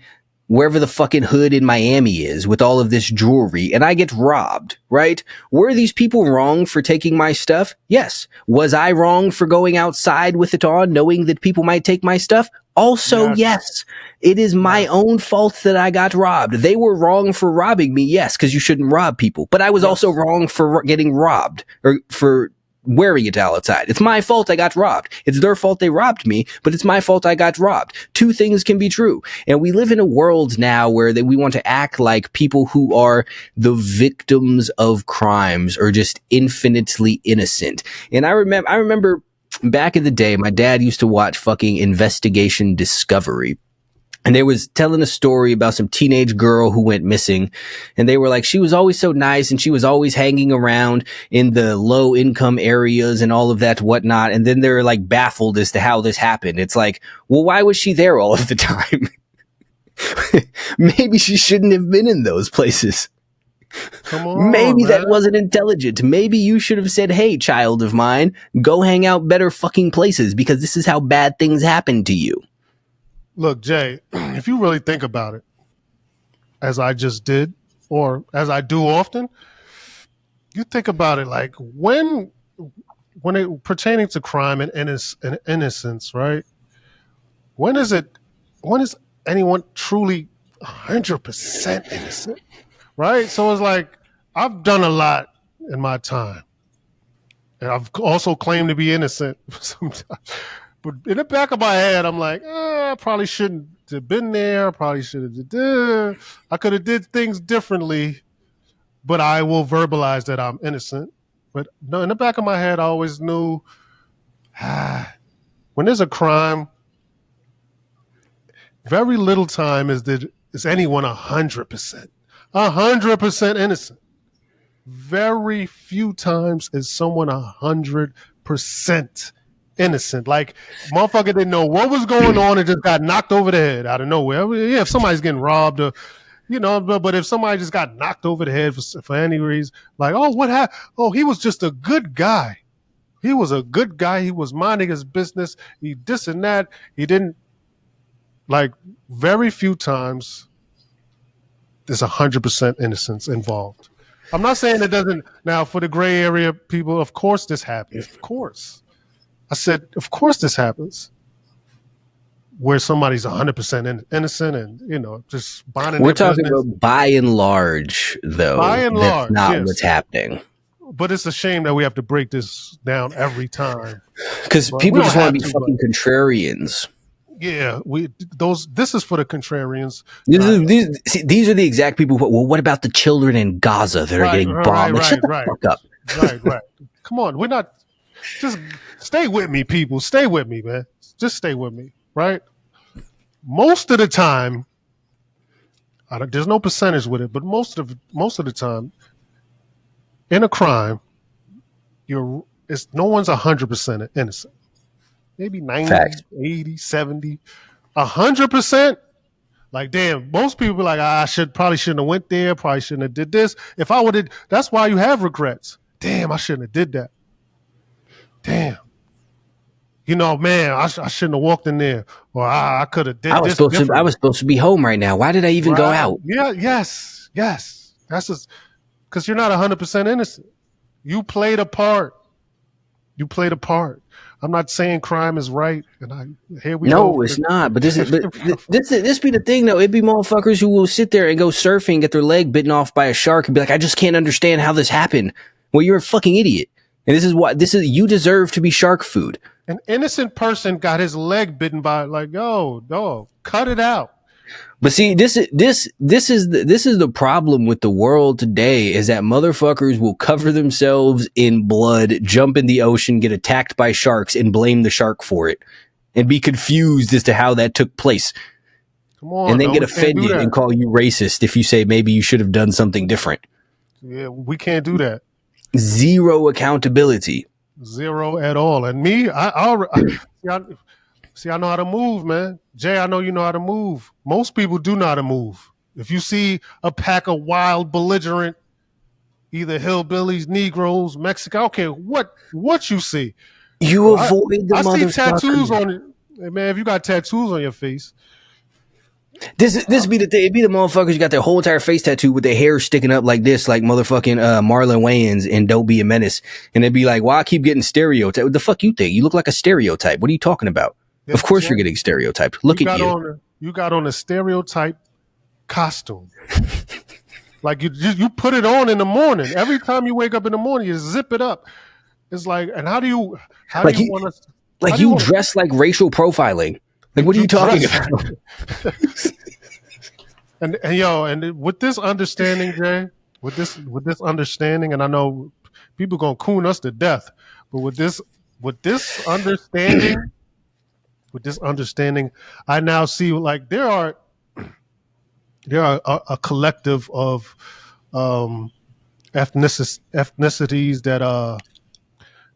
wherever the fucking hood in Miami is with all of this jewelry and I get robbed, right? Were these people wrong for taking my stuff? Yes. Was I wrong for going outside with it on, knowing that people might take my stuff? Also, Yes, yes. It is my yes, own fault that I got robbed. They were wrong for robbing me, yes, because you shouldn't rob people. But I was also yes, wrong for getting robbed or for wearing it outside. It's my fault I got robbed. It's their fault they robbed me, but it's my fault I got robbed. Two things can be true. And we live in a world now where we want to act like people who are the victims of crimes are just infinitely innocent. And I remember back in the day, my dad used to watch fucking Investigation Discovery. And they was telling a story about some teenage girl who went missing. And they were like, she was always so nice and she was always hanging around in the low income areas and all of that whatnot. And then they're like baffled as to how this happened. It's like, well, why was she there all of the time? Maybe she shouldn't have been in those places. come on, Maybe that man. wasn't intelligent. Maybe you should have said, hey, child of mine, go hang out better fucking places because this is how bad things happen to you. Look, Jay, if you really think about it, as I just did, or as I do often, you think about it like when it pertaining to crime and innocence, right? When is it? When is anyone truly 100% innocent? Right? So it's like I've done a lot in my time, and I've also claimed to be innocent sometimes. But in the back of my head, I'm like, I probably shouldn't have been there. I probably should have. I could have did things differently, but I will verbalize that I'm innocent. But no, in the back of my head, I always knew when there's a crime, very little time is anyone 100%, 100% innocent. Very few times is someone 100% innocent. Like motherfucker didn't know what was going on and just got knocked over the head out of nowhere. Yeah, if somebody's getting robbed or but if somebody just got knocked over the head for any reason, like, oh, what happened? Oh, he was just a good guy. He was a good guy. He was minding his business. He this and that. He didn't like very few times there's 100% innocence involved. I'm not saying it doesn't now for the gray area people, of course this happens. Of course. I said, of course this happens. Where somebody's 100% innocent and, just bonding We're their talking business. about by and large, By though. and That's large, not what's yes. happening. But it's a shame that we have to break this down every time. Because But we people don't just want have to be to, but fucking contrarians. yeah, this is for the contrarians. These are the exact people. Well, what about the children in Gaza that are Right, getting right, bombed? Like, shut right, the right, fuck up. right. Come on, we're not just stay with me, people. Stay with me, man. Just stay with me, right? Most of the time, there's no percentage with it, but most of the time, in a crime, no one's 100% innocent. Maybe 90, Facts. 80, 70, 100%. Like, damn, most people be like, I probably shouldn't have went there, probably shouldn't have did this. If I would have, that's why you have regrets. Damn, I shouldn't have did that. Damn. Man, I shouldn't have walked in there, or I could have did this I differently. was supposed to be home right now. Why did I even go Right? out? Yeah. Yes. Yes. That's just because you're not 100% innocent. You played a part. You played a part. I'm not saying crime is right, and here we go. No, it's not. But this be the thing though. It'd be motherfuckers who will sit there and go surfing, get their leg bitten off by a shark, and be like, I just can't understand how this happened. Well, you're a fucking idiot. And you deserve to be shark food. An innocent person got his leg bitten by like, yo, dog, cut it out. But see, this is the problem with the world today is that motherfuckers will cover themselves in blood, jump in the ocean, get attacked by sharks, and blame the shark for it, and be confused as to how that took place. Come on, And then no, get we can't do offended that. and call you racist if you say maybe you should have done something different. Yeah, we can't do that. Zero accountability. Zero at all. And me, see, I know how to move, man. Jay, I know you know how to move. Most people do know how to move. If you see a pack of wild, belligerent, either hillbillies, Negroes, Mexican, I don't care what you see. You I, avoid the I see tattoos motherfucker. on it. Hey, man, if you got tattoos on your face, This be the thing. It be the motherfuckers who got their whole entire face tattooed with their hair sticking up like this, like motherfucking Marlon Wayans and Don't Be a Menace. And they'd be like, "Why I keep getting stereotyped? What the fuck you think? You look like a stereotype. What are you talking about? Of course Jay, you're getting stereotyped. Look at you." you got on a stereotype costume. Like you put it on in the morning. Every time you wake up in the morning, you zip it up. It's like, and how do you Like you, want to? How like do you you want dress like racial profiling. Like what are to you talking dress? about? And with this understanding, Jay, with this understanding, and I know people gonna coon us to death, but with this understanding, I now see like there are a collective of um, ethnicities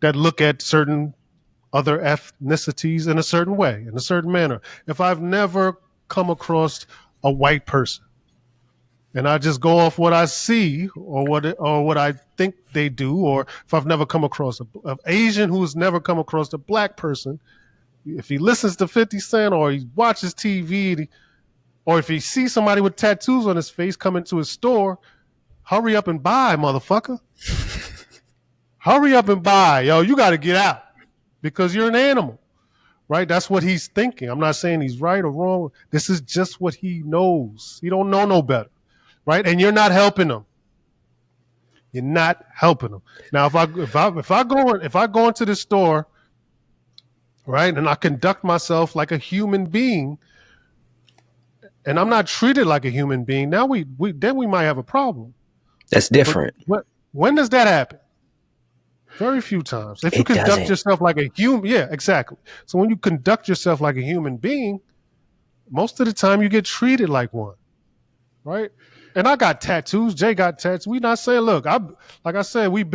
that look at certain other ethnicities in a certain way, in a certain manner. If I've never come across a white person, and I just go off what I see or what I think they do, or if I've never come across an Asian who's never come across a black person, if he listens to 50 Cent or he watches TV, or if he sees somebody with tattoos on his face come into his store, hurry up and buy, motherfucker. Hurry up and buy, yo. You got to get out because you're an animal, right? That's what he's thinking. I'm not saying he's right or wrong. This is just what he knows. He don't know no better, right? And you're not helping him. You're not helping him. Now, if I go into the store, right, and I conduct myself like a human being, and I'm not treated like a human being, now we might have a problem. That's But different. when does that happen? Very few times. If you It conduct doesn't. yourself like a human, yeah, exactly. So when you conduct yourself like a human being, most of the time you get treated like one, right? And I got tattoos. Jay got tattoos. We not saying, look, like I said, we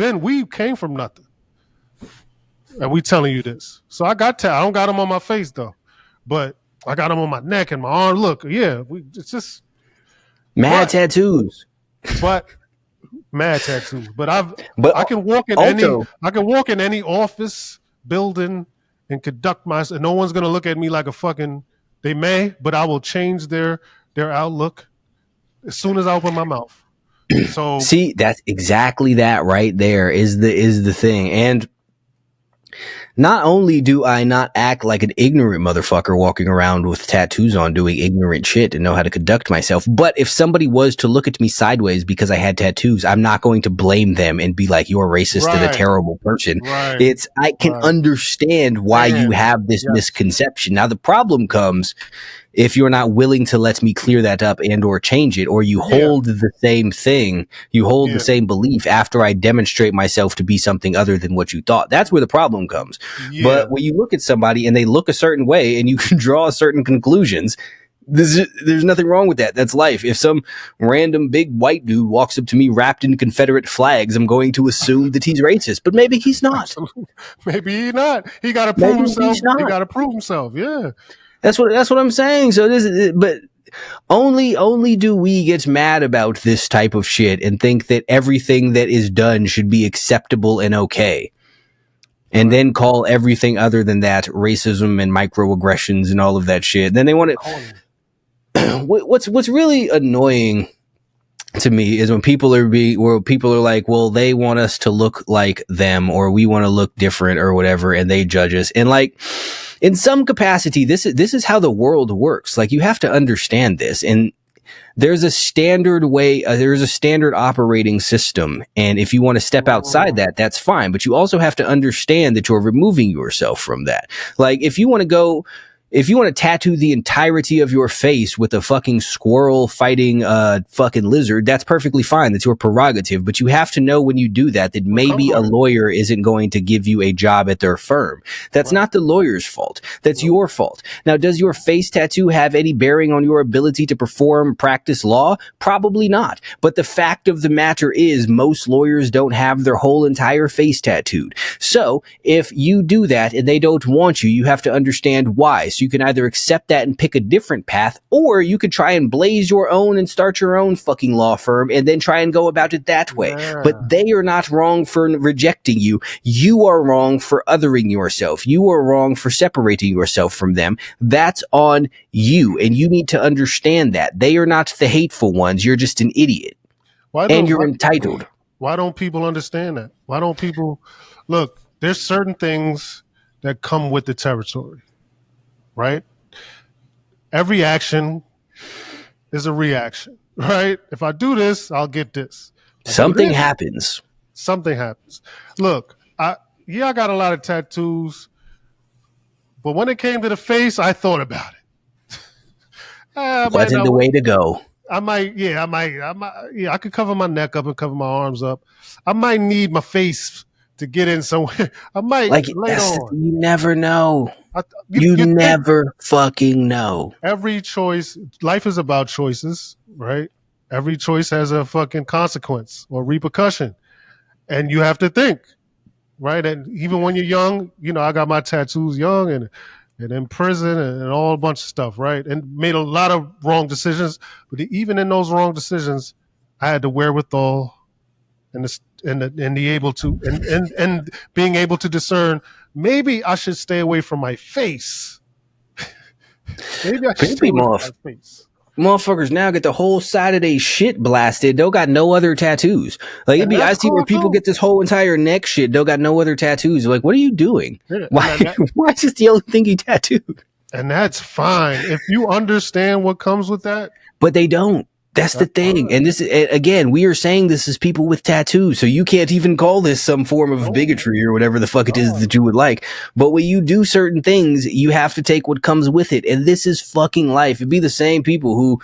came from nothing, and we telling you this. So I got I don't got them on my face though, but I got them on my neck and my arm. Look, yeah, it's just, Mad but tattoos. but mad tattoos. But But I can walk in also, any office building and conduct myself. No one's gonna look at me like a fucking. They may, but I will change their outlook as soon as I open my mouth. So see, that's exactly that right there is the thing. And not only do I not act like an ignorant motherfucker walking around with tattoos on doing ignorant shit and know how to conduct myself, but if somebody was to look at me sideways because I had tattoos, I'm not going to blame them and be like, you're racist and a right, terrible person. right, I can right, understand why you and have this yes, misconception. Now, the problem comes if you're not willing to let me clear that up and or change it, or you yeah, hold the same thing, you hold the yeah, same belief after I demonstrate myself to be something other than what you thought. That's where the problem comes. yeah, But when you look at somebody and they look a certain way and you can draw certain conclusions, There's nothing wrong with that. That's life. If some random big white dude walks up to me wrapped in Confederate flags, I'm going to assume that he's racist. But maybe he's not. Absolutely. Maybe he not. He got to prove Maybe himself. he's He not. got to prove himself. Yeah. That's what I'm saying. So but only do we get mad about this type of shit and think that everything that is done should be acceptable and okay. And Right. then call everything other than that racism and microaggressions and all of that shit. Then they want Corny. to. What's really annoying to me is when people are like, well, they want us to look like them or we want to look different or whatever, and they judge us. And like, in some capacity, this is how the world works. Like, you have to understand this. And there's a standard way, there's a standard operating system. And if you want to step outside Mm, that, that's fine. But you also have to understand that you're removing yourself from that. Like, if you want to tattoo the entirety of your face with a fucking squirrel fighting a fucking lizard, that's perfectly fine. That's your prerogative. But you have to know when you do that what comes maybe a with it? lawyer isn't going to give you a job at their firm. That's Right. not the lawyer's fault. That's Nope. your fault. Now, does your face tattoo have any bearing on your ability to practice law? Probably not. But the fact of the matter is, most lawyers don't have their whole entire face tattooed. So if you do that and they don't want you, you have to understand why. So you can either accept that and pick a different path, or you could try and blaze your own and start your own fucking law firm and then try and go about it that way. But Yeah. they are not wrong for rejecting you. You are wrong for othering yourself. You are wrong for separating yourself from them. That's on you. And you need to understand that. They are not the hateful ones. You're just an idiot. Why And don't you're why, entitled. why don't people understand that? Why don't people look? There's certain things that come with the territory, right? Every action is a reaction, right? If I do this, I'll get this. If I do Something this, happens. something happens. Look, I got a lot of tattoos, but when it came to the face, I thought about it. I might Wasn't not. the way to go. Yeah, I could cover my neck up and cover my arms up. I might need my face to get in somewhere. I might Like, later on. you never know. I, You you think never fucking know. every choice, life is about choices, right? Every choice has a fucking consequence or repercussion, and you have to think, right? And even when you're young, I got my tattoos young and in prison and all a bunch of stuff, right? And made a lot of wrong decisions. But even in those wrong decisions, I had the wherewithal and the able to and being able to discern. Maybe I should stay away from my face. Maybe I should stay Maybe away from my face. motherfuckers now get the whole side of their shit blasted. They got no other tattoos. Like, And I that's see where cool people too. get this whole entire neck shit. They got no other tattoos. Like, what are you doing? Yeah, Why? Why is this the only thing you tattooed? and that's fine if you understand what comes with that. But they don't. That's the That's thing. fine. And this, again, we are saying this as people with tattoos. So you can't even call this some form of No, bigotry or whatever the fuck it is no, that you would like. But when you do certain things, you have to take what comes with it. And this is fucking life. It'd be the same people who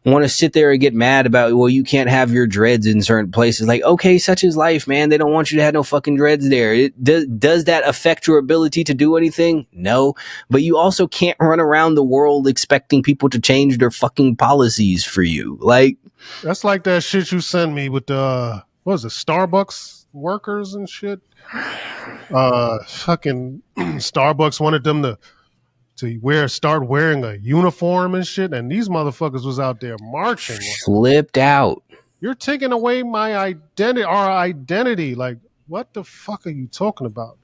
want to sit there and get mad about, well, you can't have your dreads in certain places. Like, okay, such is life, man. They don't want you to have no fucking dreads there. Does that affect your ability to do anything? No. But you also can't run around the world expecting people to change their fucking policies for you. Like, that's like that shit you sent me with the what was it, Starbucks workers and shit. Fucking Starbucks wanted them to start wearing a uniform and shit, and these motherfuckers was out there marching. flipped out. You're taking away my identity, our identity. Like, what the fuck are you talking about?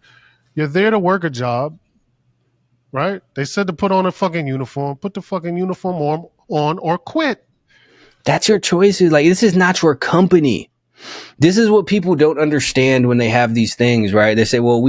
You're there to work a job, right? They said to put on a fucking uniform. Put the fucking uniform on or quit. That's your choices. Like, this is not your company. This is what people don't understand when they have these things, right? They say, well,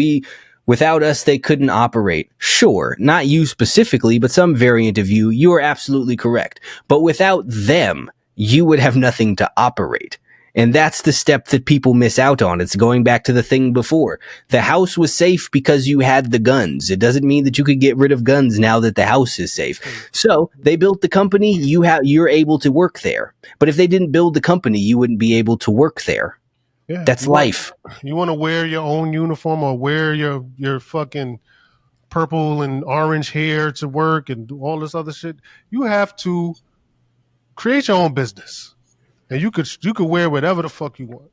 without us, they couldn't operate. Sure, not you specifically, but some variant of you. You are absolutely correct. But without them, you would have nothing to operate. And that's the step that people miss out on. It's going back to the thing before. The house was safe because you had the guns. It doesn't mean that you could get rid of guns now that the house is safe. So they built the company. You're able to work there. But if they didn't build the company, you wouldn't be able to work there. Yeah, That's life. you want to wear your own uniform or wear your fucking purple and orange hair to work and do all this other shit. You have to create your own business, and you could wear whatever the fuck you want.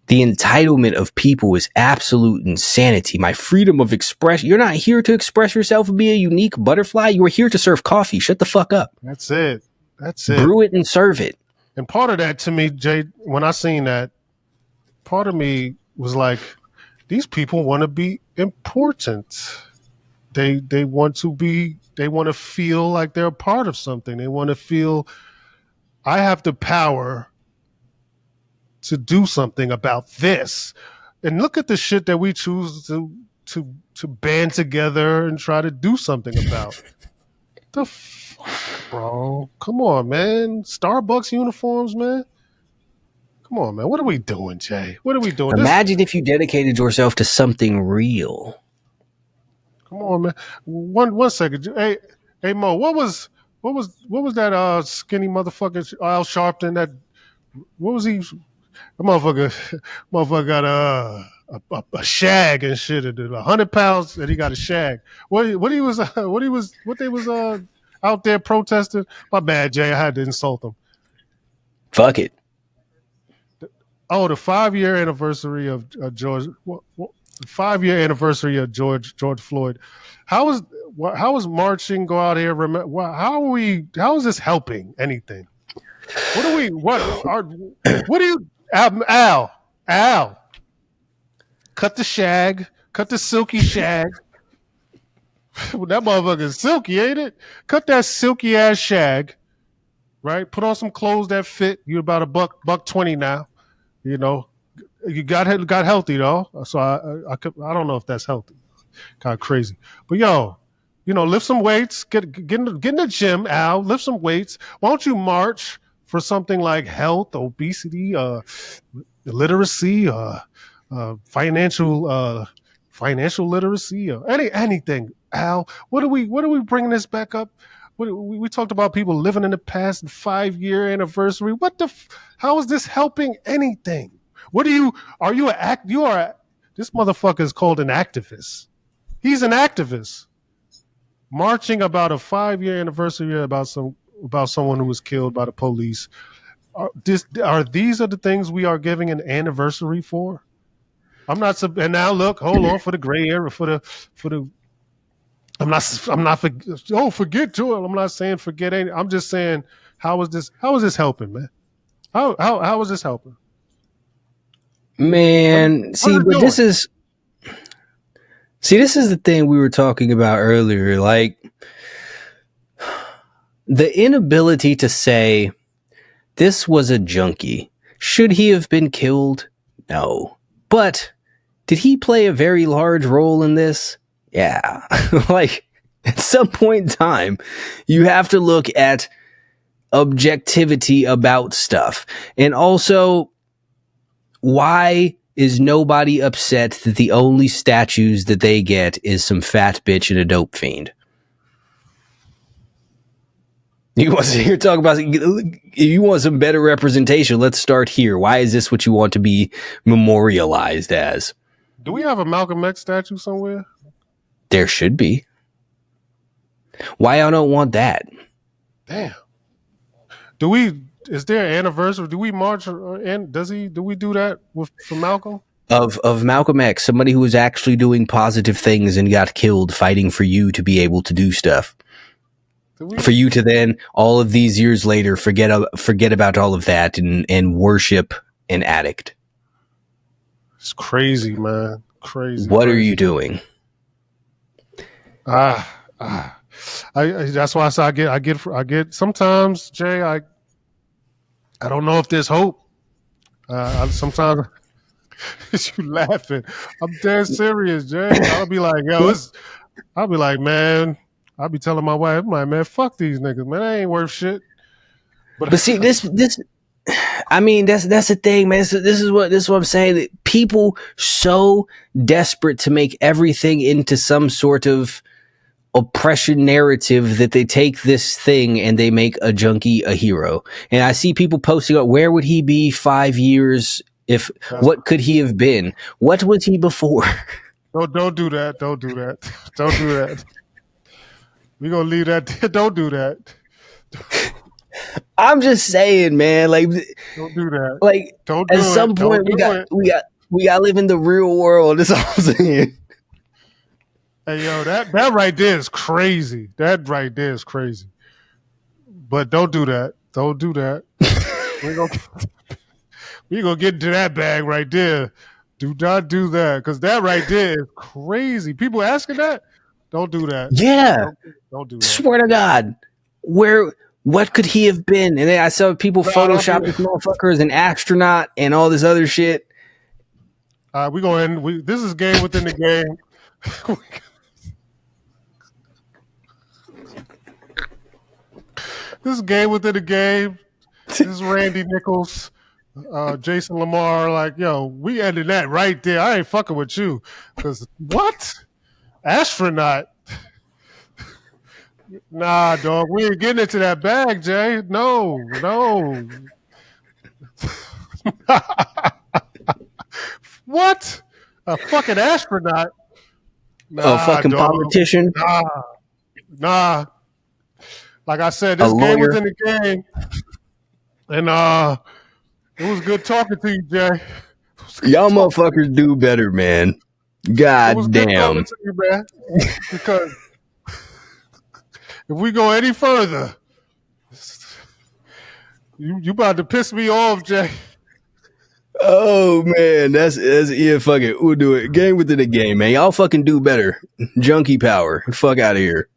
The entitlement of people is absolute insanity. My freedom of expression. You're not here to express yourself and be a unique butterfly. You are here to serve coffee. Shut the fuck up. That's it. That's it. Brew it and serve it. And part of that to me, Jay, when I seen that, part of me was like, these people want to be important. They want to be. They want to feel like they're a part of something. They want to feel I have the power to do something about this. And look at the shit that we choose to band together and try to do something about. The fuck, bro? Come on, man. Starbucks uniforms, man. Come on, man. What are we doing, Jay? What are we doing? Imagine if you dedicated yourself to something real. Come on, man. One second. Hey Mo, what was that skinny motherfucker Al Sharpton that what was he? The motherfucker got a shag and shit. 100 pounds and he got a shag. What he was what they was out there protesting. My bad, Jay. I had to insult him. Fuck it. Oh, the 5-year anniversary of George. The 5-year anniversary of George Floyd. How is marching? Go out here. How is this helping anything? What do you Al, cut the shag, cut the silky shag. That motherfucker's silky, ain't it? Cut that silky ass shag, right? Put on some clothes that fit. You're about buck 20 now. You know, you got healthy though. So I don't know if that's healthy. Kind of crazy, but lift some weights. Get in the gym, Al. Lift some weights. Why don't you march for something like health, obesity, literacy, financial literacy, anything. Al, what are we bringing this back up? We talked about people living in the past, 5-year anniversary. How is this helping anything? This motherfucker is called an activist. He's an activist marching about a 5-year anniversary about someone who was killed by the police. These are the things we are giving an anniversary for? I'm not. And now look, hold on for the gray area for the. I'm not. Forget to it. I'm not saying forget any. I'm just saying how is this helping, man? How is this helping? Man, this is the thing we were talking about earlier. Like the inability to say this was a junkie. Should he have been killed? No. But did he play a very large role in this? Yeah. Like at some point in time, you have to look at objectivity about stuff. And also, why is nobody upset that the only statues that they get is some fat bitch and a dope fiend? You want to sit here talk about, if you want some better representation, let's start here. Why is this what you want to be memorialized as? Do we have a Malcolm X statue somewhere? There should be. Why I don't want that? Damn. Is there an anniversary? Do we march and do we do that for Malcolm? Of Malcolm X, somebody who was actually doing positive things and got killed fighting for you to be able to do stuff. For you to then, all of these years later, forget about all of that and worship an addict. It's crazy, man. Crazy. What are you doing? That's why I say I get. Sometimes, Jay, I don't know if there's hope. Sometimes you laughing. I'm dead serious, Jay. I'll be like, man. I'll be telling my wife, I'm like, man, fuck these niggas, man. They ain't worth shit. But see, this, I mean, that's the thing, man. This is what I'm saying. That people so desperate to make everything into some sort of oppression narrative that they take this thing and they make a junkie a hero. And I see people posting up, where would he be 5 years if? What could he have been? What was he before? Don't do that. Don't do that. Don't do that. We gonna leave that. Don't do that. I'm just saying, man. Don't do that. Like Don't at do it. some Don't point do it. we got to live in the real world. That's all I'm saying. Hey yo, that right there is crazy. That right there is crazy. But don't do that. Don't do that. We gonna we gonna get into that bag right there. Do not do that because that right there is crazy. People asking that. Don't do that. Yeah, Don't, don't do that. swear to God, where what could he have been? And then I saw people No, don't do Photoshop this that. motherfucker as an astronaut and all this other shit. We go in. This is game within the game. This is game within the game. This is Randy Nichols, Jason Lamar. Like, yo, we ended that right there. I ain't fucking with you. Because what? Astronaut? Nah, dog. We ain't getting into that bag, Jay. No, no. What? A fucking astronaut? A Nah, fucking dog. politician, Nah, nah. Like I said, a this game lawyer. within the game. And it was good talking to you, Jay. It was good Y'all talking to you. motherfuckers do better, man. It was God good talking damn. to you, man. Because if we go any further, you about to piss me off, Jay. Oh man, that's yeah. Fuck it, we'll do it. Game within a game, man. Y'all fucking do better. Junkie power. Fuck out of here.